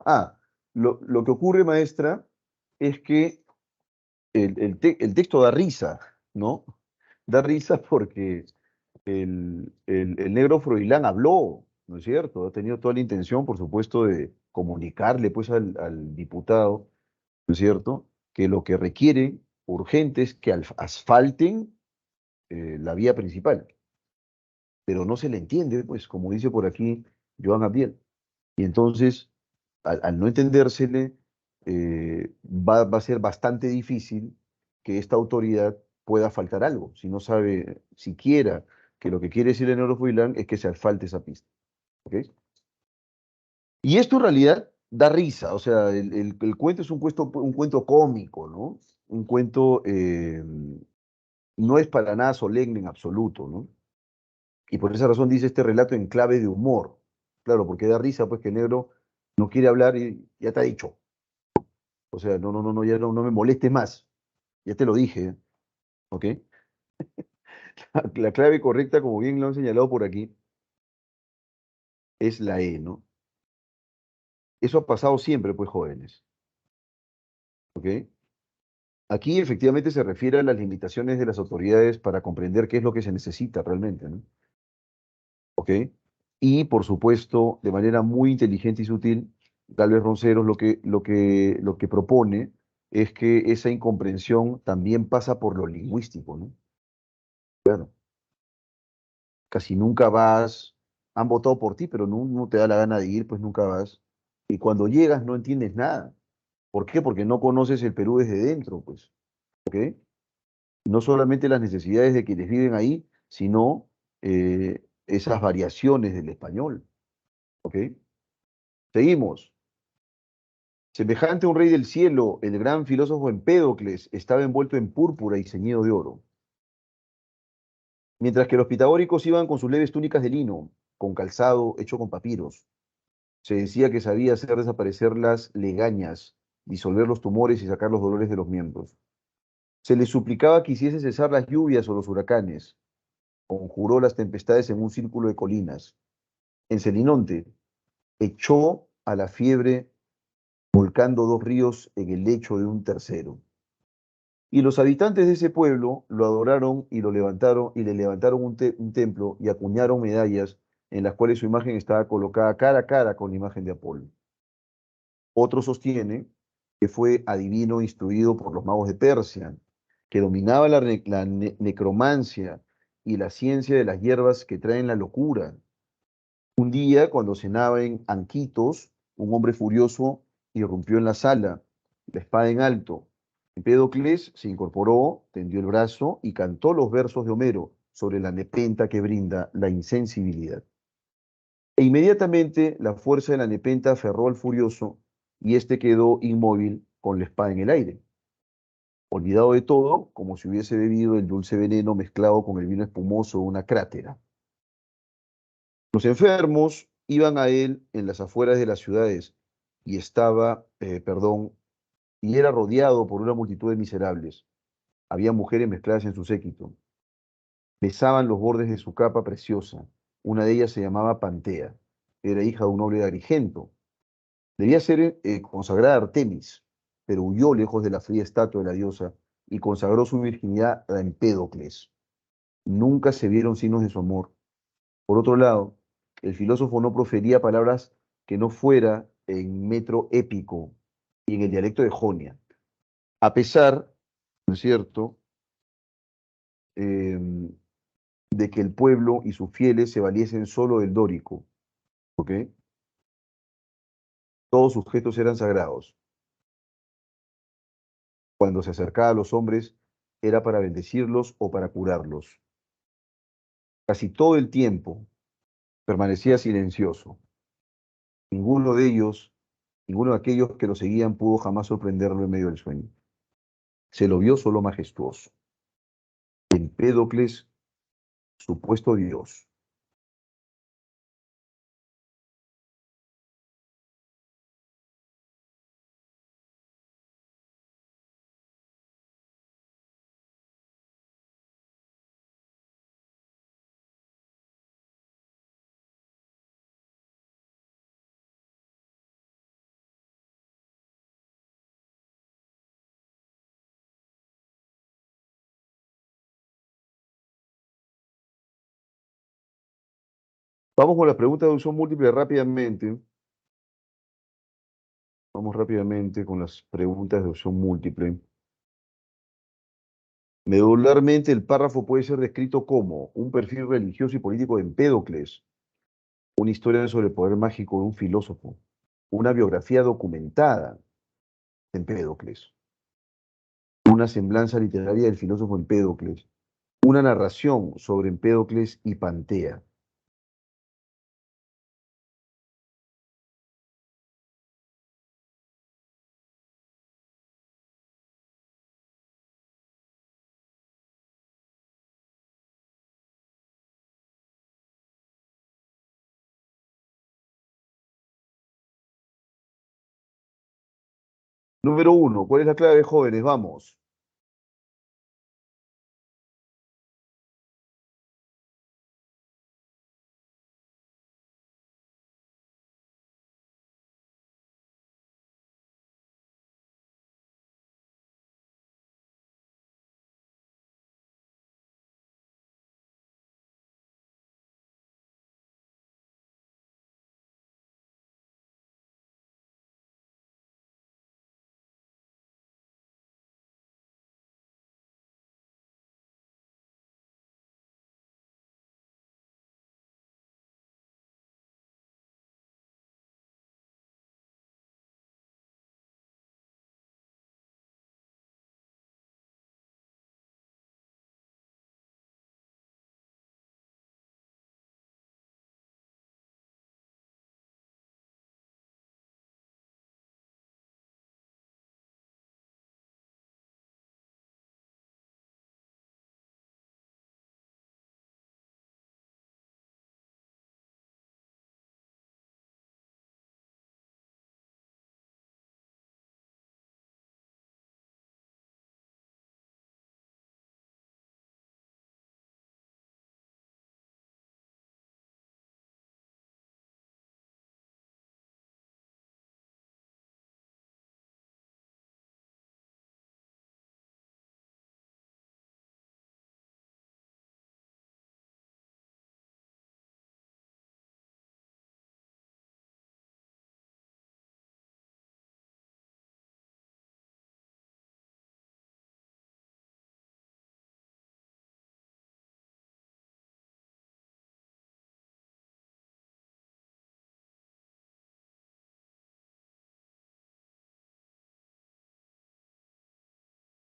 Ah, lo que ocurre, maestra, es que el texto da risa, ¿no? Da risa porque el negro Froilán habló, ¿no es cierto? Ha tenido toda la intención, por supuesto, de comunicarle pues al diputado, ¿no es cierto? Que lo que requiere urgente es que asfalten la vía principal, pero no se le entiende, pues, como dice por aquí Joan Abdiel. Y entonces, al no entendérsele, va a ser bastante difícil que esta autoridad pueda faltar algo, si no sabe siquiera que lo que quiere decir el Neurofuilán es que se asfalte esa pista. ¿Ok? Y esto en realidad da risa, o sea, el cuento es un cuento cómico, ¿no? Un cuento no es para nada solemne en absoluto, ¿no? Y por esa razón dice este relato en clave de humor. Claro, porque da risa, pues que el negro no quiere hablar y ya te ha dicho. O sea, no, ya no me molestes más. Ya te lo dije, ¿ok? La clave correcta, como bien lo han señalado por aquí, es la E, ¿no? Eso ha pasado siempre, pues, jóvenes, ¿ok? Aquí efectivamente se refiere a las limitaciones de las autoridades para comprender qué es lo que se necesita realmente, ¿no? ¿Ok? Y, por supuesto, de manera muy inteligente y sutil, Gálvez Ronceros lo que propone es que esa incomprensión también pasa por lo lingüístico, ¿no? Claro. Casi nunca vas, han votado por ti, pero no te da la gana de ir, pues nunca vas. Y cuando llegas no entiendes nada. ¿Por qué? Porque no conoces el Perú desde dentro, pues, ¿ok? No solamente las necesidades de quienes viven ahí, sino esas variaciones del español, ¿ok? Seguimos. Semejante a un rey del cielo, el gran filósofo Empédocles estaba envuelto en púrpura y ceñido de oro, mientras que los pitagóricos iban con sus leves túnicas de lino, con calzado hecho con papiros. Se decía que sabía hacer desaparecer las legañas, disolver los tumores y sacar los dolores de los miembros. Se le suplicaba que hiciese cesar las lluvias o los huracanes. Conjuró las tempestades en un círculo de colinas. En Celinonte, echó a la fiebre volcando dos ríos en el lecho de un tercero. Y los habitantes de ese pueblo lo adoraron y lo levantaron y le levantaron un templo y acuñaron medallas en las cuales su imagen estaba colocada cara a cara con la imagen de Apolo. Otro sostiene que fue adivino instruido por los magos de Persia, que dominaba la necromancia y la ciencia de las hierbas que traen la locura. Un día, cuando cenaba en Anquitos, un hombre furioso irrumpió en la sala, la espada en alto. Empédocles se incorporó, tendió el brazo y cantó los versos de Homero sobre la nepenta que brinda la insensibilidad. E inmediatamente la fuerza de la nepenta aferró al furioso y éste quedó inmóvil con la espada en el aire, olvidado de todo, como si hubiese bebido el dulce veneno mezclado con el vino espumoso de una crátera. Los enfermos iban a él en las afueras de las ciudades y y era rodeado por una multitud de miserables. Había mujeres mezcladas en su séquito. Besaban los bordes de su capa preciosa. Una de ellas se llamaba Pantea. Era hija de un noble de Agrigento. Debía ser consagrada a Artemis, pero huyó lejos de la fría estatua de la diosa y consagró su virginidad a Empédocles. Nunca se vieron signos de su amor. Por otro lado, el filósofo no profería palabras que no fuera en metro épico y en el dialecto de Jonia, a pesar, ¿no es cierto?, em, de que el pueblo y sus fieles se valiesen solo del dórico, ¿ok? Todos sus gestos eran sagrados. Cuando se acercaba a los hombres era para bendecirlos o para curarlos. Casi todo el tiempo permanecía silencioso. Ninguno de ellos, ninguno de aquellos que lo seguían pudo jamás sorprenderlo en medio del sueño. Se lo vio solo majestuoso. Empédocles, supuesto Dios. Vamos con las preguntas de opción múltiple rápidamente. Vamos rápidamente con las preguntas de opción múltiple. Medularmente, el párrafo puede ser descrito como un perfil religioso y político de Empédocles, una historia sobre el poder mágico de un filósofo, una biografía documentada de Empédocles, una semblanza literaria del filósofo Empédocles, una narración sobre Empédocles y Pantea. Número uno, ¿cuál es la clave, jóvenes? Vamos.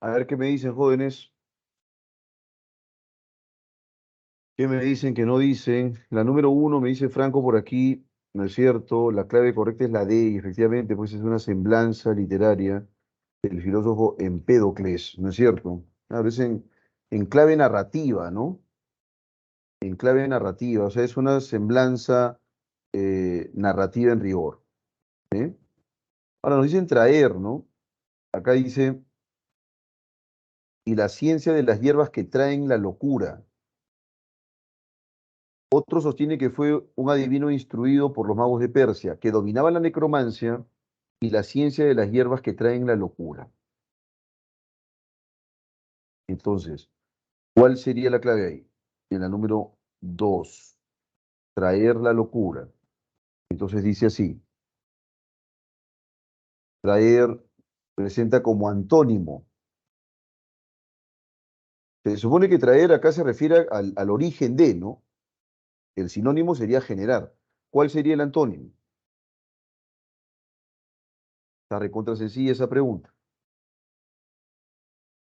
A ver qué me dicen, jóvenes. ¿Qué me dicen que no dicen? La número uno me dice Franco por aquí, no es cierto. La clave correcta es la D, y efectivamente, pues es una semblanza literaria del filósofo Empédocles, ¿no es cierto? Claro, es en clave narrativa, ¿no? En clave narrativa, o sea, es una semblanza narrativa en rigor. ¿Eh? Ahora nos dicen traer, ¿no? Acá dice, y la ciencia de las hierbas que traen la locura. Otro sostiene que fue un adivino instruido por los magos de Persia, que dominaba la necromancia y la ciencia de las hierbas que traen la locura. Entonces, ¿cuál sería la clave ahí? En la número 2, traer la locura. Entonces dice así, traer presenta como antónimo. Se supone que traer acá se refiere al origen de, ¿no? El sinónimo sería generar. ¿Cuál sería el antónimo? Está recontra sencilla esa pregunta.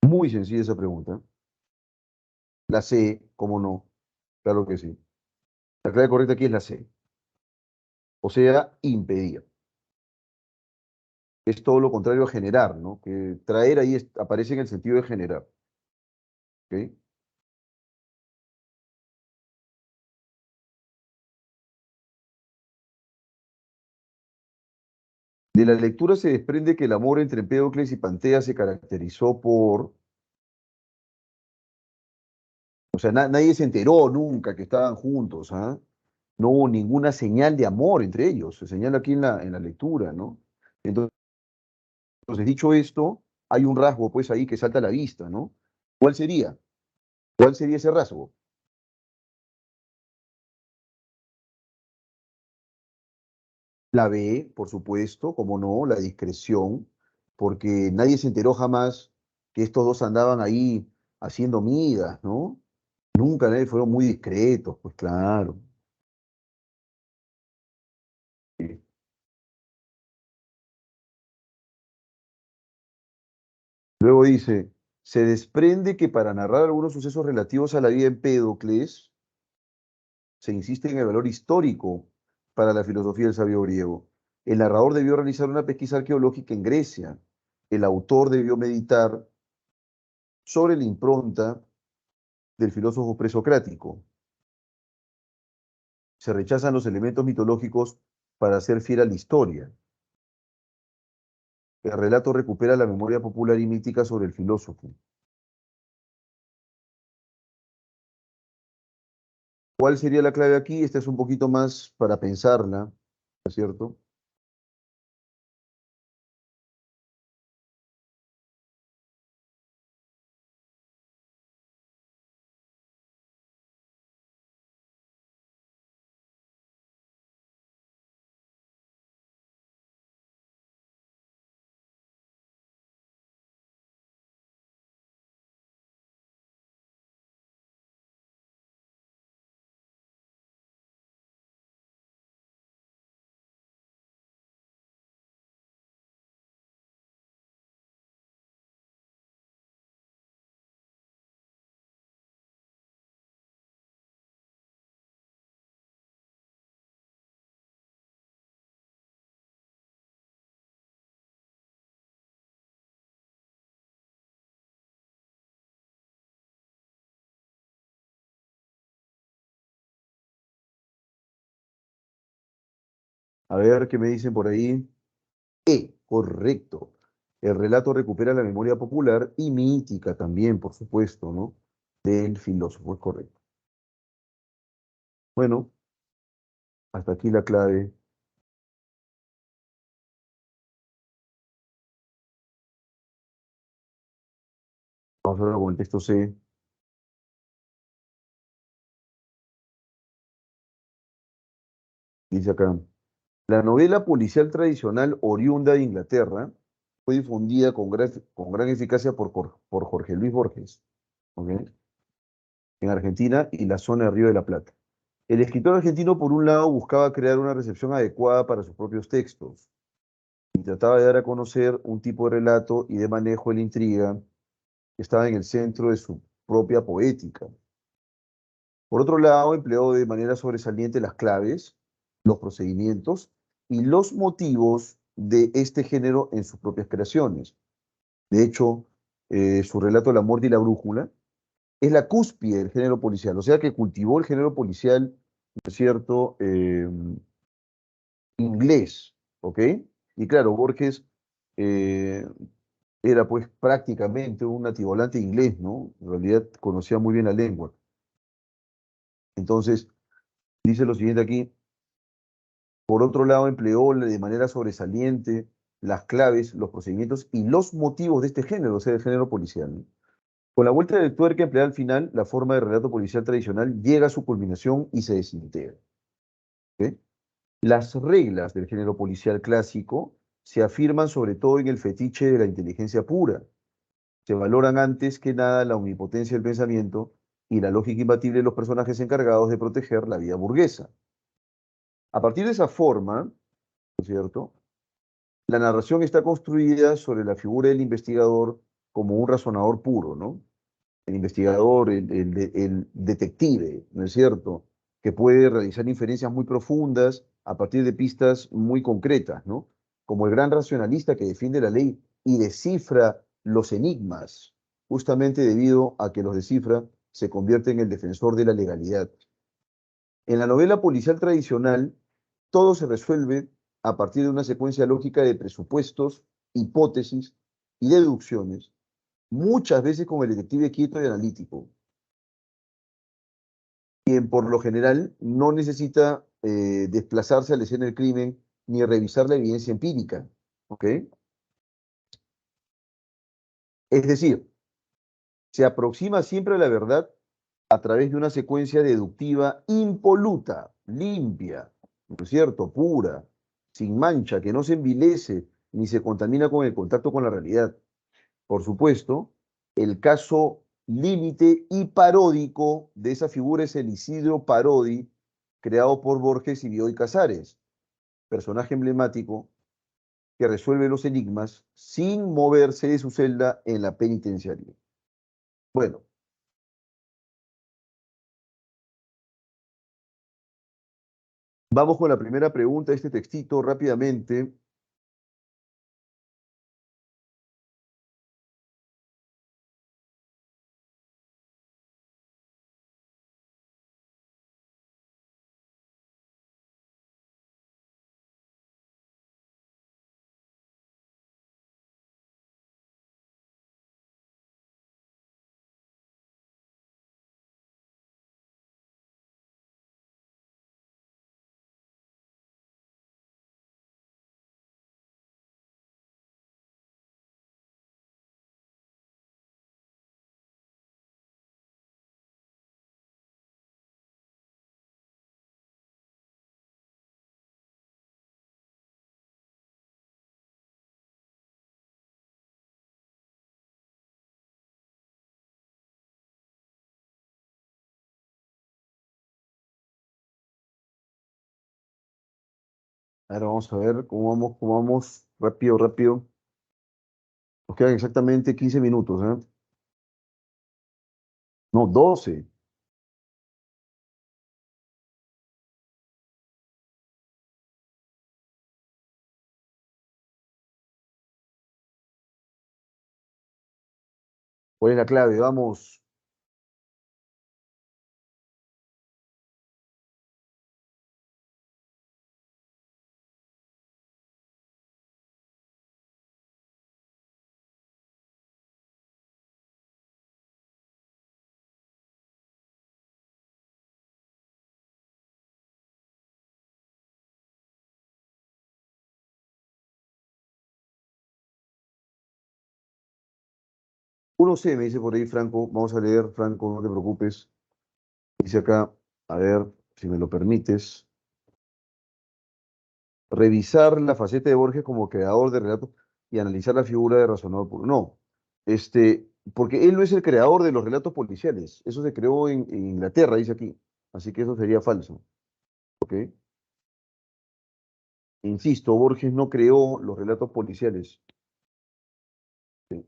Muy sencilla esa pregunta. La C, ¿cómo no? Claro que sí. La clave correcta aquí es la C. O sea, impedir. Es todo lo contrario a generar, ¿no? Que traer ahí aparece en el sentido de generar. ¿Ok? De la lectura se desprende que el amor entre Empédocles y Pantea se caracterizó por. O sea, nadie se enteró nunca que estaban juntos, ¿ah? No hubo ninguna señal de amor entre ellos. Se señala aquí en la lectura, ¿no? Entonces, dicho esto, hay un rasgo, pues, ahí que salta a la vista, ¿no? ¿Cuál sería? ¿Cuál sería ese rasgo? La B, por supuesto, como no, la discreción, porque nadie se enteró jamás que estos dos andaban ahí haciendo migas, ¿no? Nunca, nadie fueron muy discretos, pues claro. Sí. Luego dice, se desprende que para narrar algunos sucesos relativos a la vida de Empédocles, se insiste en el valor histórico para la filosofía del sabio griego. El narrador debió realizar una pesquisa arqueológica en Grecia. El autor debió meditar sobre la impronta del filósofo presocrático. Se rechazan los elementos mitológicos para hacer fiel a la historia. El relato recupera la memoria popular y mítica sobre el filósofo. ¿Cuál sería la clave aquí? Esta es un poquito más para pensarla, ¿no es cierto? A ver qué me dicen por ahí. Correcto. El relato recupera la memoria popular y mítica también, por supuesto, ¿no? Del filósofo, es correcto. Bueno, hasta aquí la clave. Vamos ahora con el texto C. Dice acá, la novela policial tradicional oriunda de Inglaterra fue difundida con gran eficacia por Jorge Luis Borges, ¿ok? En Argentina y la zona de Río de la Plata. El escritor argentino, por un lado, buscaba crear una recepción adecuada para sus propios textos y trataba de dar a conocer un tipo de relato y de manejo de la intriga que estaba en el centro de su propia poética. Por otro lado, empleó de manera sobresaliente las claves, los procedimientos y los motivos de este género en sus propias creaciones. De hecho, su relato La muerte y la brújula es la cúspide del género policial, o sea que cultivó el género policial, ¿no es cierto?, inglés, ¿ok? Y claro, Borges eh, era pues prácticamente un nativolante inglés, ¿no? En realidad conocía muy bien la lengua. Entonces, dice lo siguiente aquí, por otro lado, empleó de manera sobresaliente las claves, los procedimientos y los motivos de este género, o sea, del género policial, ¿no? Con la vuelta de tuerca empleada al final, la forma de relato policial tradicional llega a su culminación y se desintegra, ¿ok? Las reglas del género policial clásico se afirman sobre todo en el fetiche de la inteligencia pura. Se valoran antes que nada la omnipotencia del pensamiento y la lógica imbatible de los personajes encargados de proteger la vida burguesa. A partir de esa forma, ¿no es cierto?, la narración está construida sobre la figura del investigador como un razonador puro, ¿no? El investigador, el detective, ¿no es cierto?, que puede realizar inferencias muy profundas a partir de pistas muy concretas, ¿no? Como el gran racionalista que defiende la ley y descifra los enigmas, justamente debido a que los descifra, se convierte en el defensor de la legalidad. En la novela policial tradicional, todo se resuelve a partir de una secuencia lógica de presupuestos, hipótesis y deducciones, muchas veces con el detective quieto y analítico, quien por lo general no necesita desplazarse a la escena del crimen ni revisar la evidencia empírica, ¿ok? Es decir, se aproxima siempre a la verdad a través de una secuencia deductiva impoluta, limpia, ¿no es cierto?, pura, sin mancha, que no se envilece ni se contamina con el contacto con la realidad. Por supuesto, el caso límite y paródico de esa figura es el Isidro Parodi, creado por Borges y Bioy Casares, personaje emblemático que resuelve los enigmas sin moverse de su celda en la penitenciaria. Bueno, vamos con la primera pregunta de este textito rápidamente. Ahora vamos a ver cómo vamos. Rápido, rápido. Nos quedan exactamente 15 minutos, ¿eh? No, 12. ¿Cuál es la clave? Vamos. Uno c me dice por ahí Franco. Vamos a leer, Franco, no te preocupes. Dice acá, a ver, si me lo permites. Revisar la faceta de Borges como creador de relatos y analizar la figura de razonador puro. No, porque él no es el creador de los relatos policiales. Eso se creó en Inglaterra, dice aquí. Así que eso sería falso. ¿Ok? Insisto, Borges no creó los relatos policiales. Sí.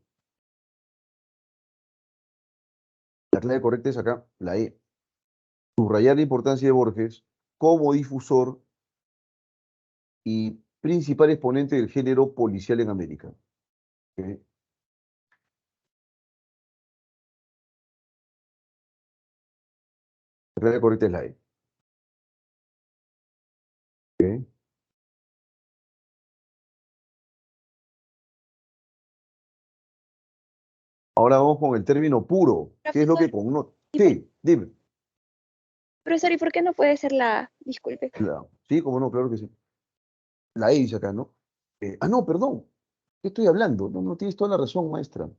La clave correcta es acá, la E. Subrayar la importancia de Borges como difusor y principal exponente del género policial en América. ¿Ok? La clave correcta es la E. ¿Ok? Ahora vamos con el término puro. ¿Qué es lo Profesor, que connota? ¿y por, Sí, dime. profesor, ¿y por qué no puede ser la? Disculpe. Sí, cómo no, claro que sí. La E dice acá, ¿no? No, perdón. ¿Qué estoy hablando? No, no, tienes toda la razón, maestra.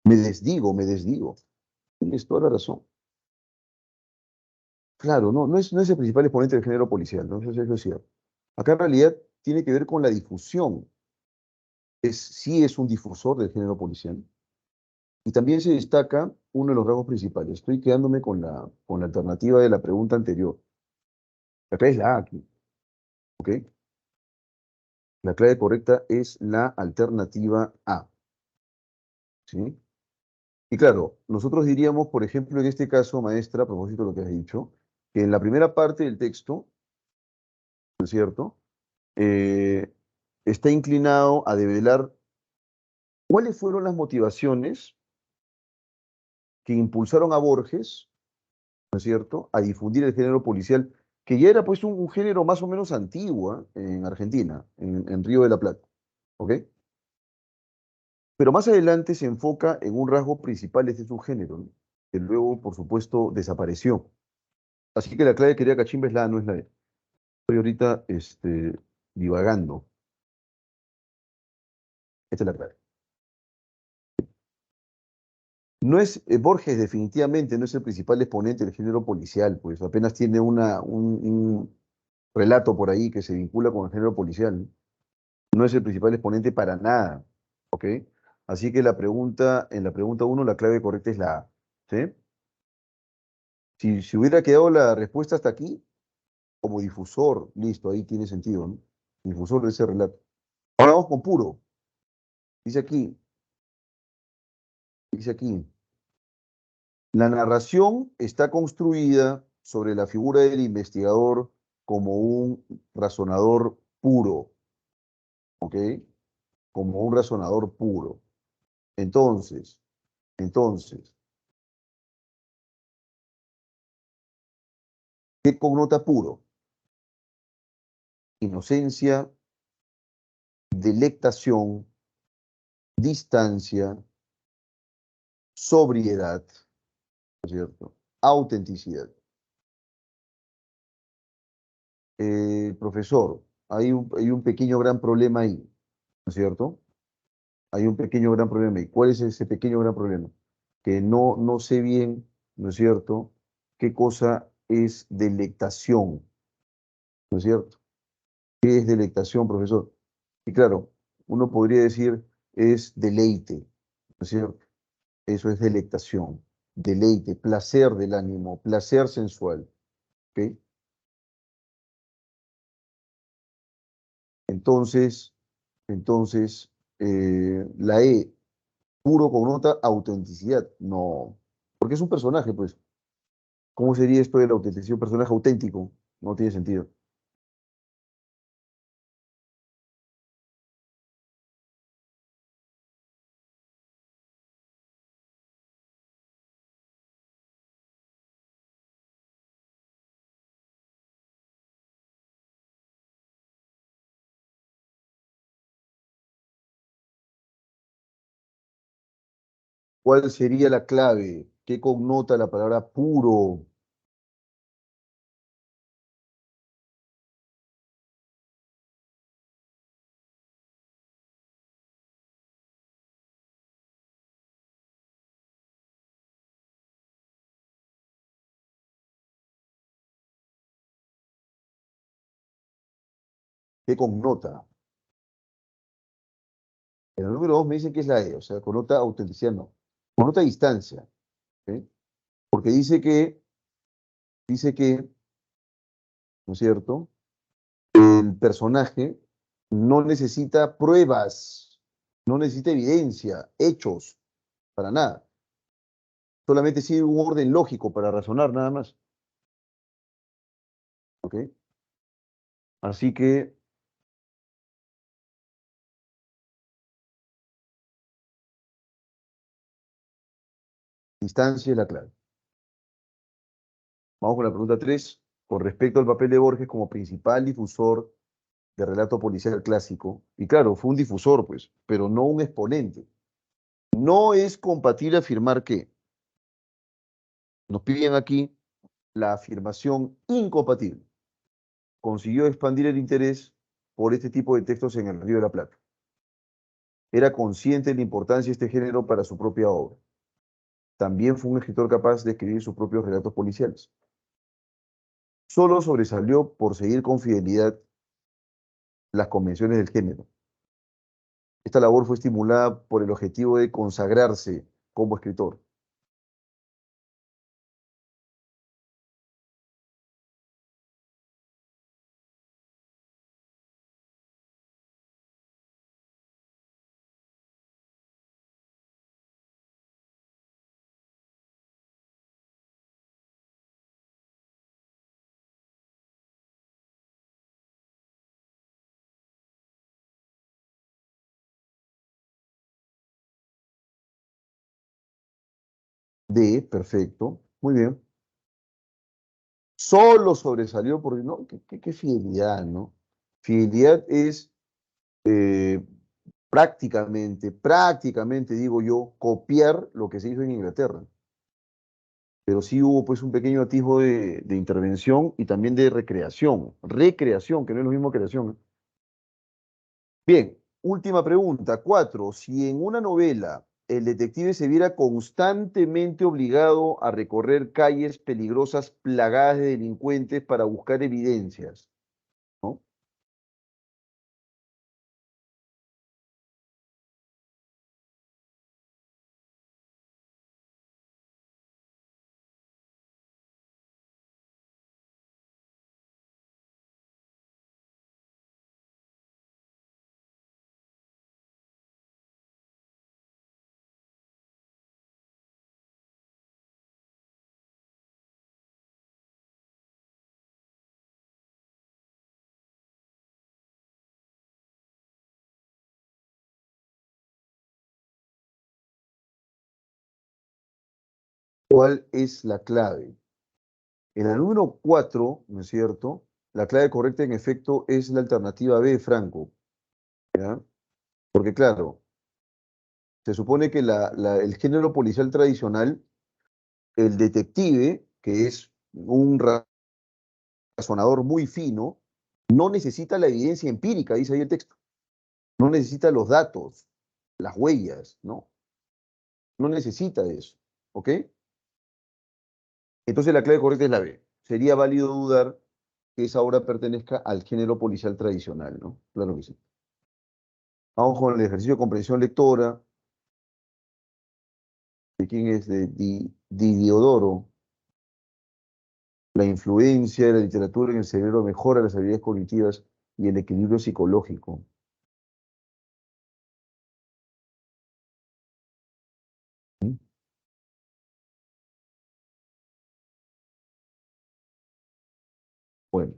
Me desdigo, me desdigo. Tienes toda la razón. Claro, no, no es el principal exponente del género policial, ¿no? Eso es cierto. Acá en realidad tiene que ver con la difusión. Sí es un difusor del género policial. Y también se destaca uno de los rasgos principales. Estoy quedándome con la alternativa de la pregunta anterior. Acá es la A aquí, ¿ok? La clave correcta es la alternativa A, ¿sí? Y claro, nosotros diríamos, por ejemplo, en este caso, maestra, a propósito de lo que has dicho, que en la primera parte del texto, ¿no es cierto? Eh, Está inclinado a develar cuáles fueron las motivaciones que impulsaron a Borges, ¿no es cierto?, a difundir el género policial, que ya era pues un género más o menos antiguo, en Argentina, en Río de la Plata, ¿ok? Pero más adelante se enfoca en un rasgo principal de este subgénero, ¿no? Que luego, por supuesto, desapareció. Así que la clave que quería Cachimba es la A, no es la E. Estoy ahorita divagando. Esta es la clave. No es, Borges definitivamente no es el principal exponente del género policial, pues apenas tiene relato por ahí que se vincula con el género policial. No es el principal exponente para nada, ¿ok? Así que en la pregunta uno, la clave correcta es la A, ¿sí? Si hubiera quedado la respuesta hasta aquí, como difusor, listo, ahí tiene sentido, ¿no? Difusor de ese relato. Ahora vamos con puro. Dice aquí, dice aquí, la narración está construida sobre la figura del investigador como un razonador puro, ¿ok? Como un razonador puro. Entonces, entonces, ¿qué connota puro? Inocencia, delectación, distancia, sobriedad, ¿no es cierto? Autenticidad. Profesor, hay un pequeño gran problema ahí, ¿no es cierto? Hay un pequeño gran problema ahí. ¿Cuál es ese pequeño gran problema? Que no sé bien, ¿no es cierto?, qué cosa es delectación, ¿no es cierto? ¿Qué es delectación, profesor? Y claro, uno podría decir es deleite, ¿no es cierto? Eso es delectación, deleite, placer del ánimo, placer sensual, ¿ok? Entonces, la E, puro connota autenticidad. No, porque es un personaje, pues. ¿Cómo sería esto de la autenticidad? Un personaje auténtico. No tiene sentido. ¿Cuál sería la clave? ¿Qué connota la palabra puro? ¿Qué connota? En el número 2 me dicen que es la E, o sea, connota autenticidad, no. Connota distancia, ¿ok? Porque dice que, ¿no es cierto? El personaje no necesita pruebas, no necesita evidencia, hechos, para nada. Solamente sigue un orden lógico para razonar, nada más, ¿ok? Así que distancia es la clave. Vamos con la pregunta 3. Con respecto al papel de Borges como principal difusor de relato policial clásico, y claro, fue un difusor, pues, pero no un exponente. No es compatible afirmar que, nos piden aquí la afirmación incompatible. Consiguió expandir el interés por este tipo de textos en el Río de la Plata. Era consciente de la importancia de este género para su propia obra. También fue un escritor capaz de escribir sus propios relatos policiales. Solo sobresalió por seguir con fidelidad las convenciones del género. Esta labor fue estimulada por el objetivo de consagrarse como escritor. D, perfecto, muy bien. Solo sobresalió porque, no, qué fidelidad, ¿no? Fidelidad es eh, prácticamente, digo yo, copiar lo que se hizo en Inglaterra. Pero sí hubo pues un pequeño atisbo de intervención y también de recreación, que no es lo mismo que creación, ¿eh? Bien, última pregunta, 4. Si en una novela el detective se viera constantemente obligado a recorrer calles peligrosas plagadas de delincuentes para buscar evidencias, ¿Cuál es la clave? En la número 4, ¿no es cierto? La clave correcta en efecto es la alternativa B, Franco. ¿Ya? Porque claro, se supone que el género policial tradicional, el detective, que es un razonador muy fino, no necesita la evidencia empírica, dice ahí el texto. No necesita los datos, las huellas, ¿no? No necesita de eso, ¿ok? Entonces la clave correcta es la B. Sería válido dudar que esa obra pertenezca al género policial tradicional, ¿no? Claro que sí. Vamos con el ejercicio de comprensión lectora. ¿De quién es? De Diodoro. La influencia de la literatura en el cerebro mejora las habilidades cognitivas y el equilibrio psicológico. ¿Mm? Bueno,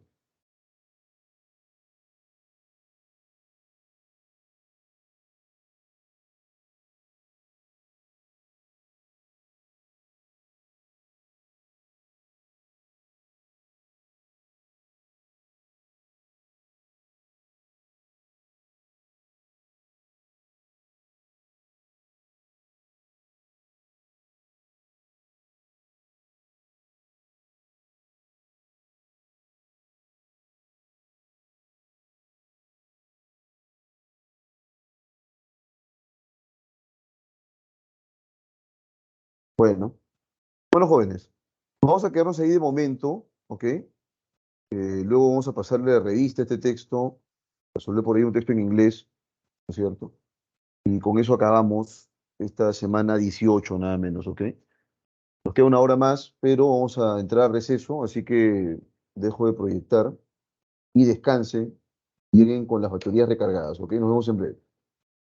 bueno. Bueno, jóvenes, vamos a quedarnos ahí de momento, ¿ok? Luego vamos a pasarle de revista este texto, resolver por ahí un texto en inglés, ¿no es cierto? Y con eso acabamos esta semana 18 nada menos, ¿ok? Nos queda una hora más, pero vamos a entrar a receso, así que dejo de proyectar y descansen, lleguen con las baterías recargadas, ¿ok? Nos vemos en breve.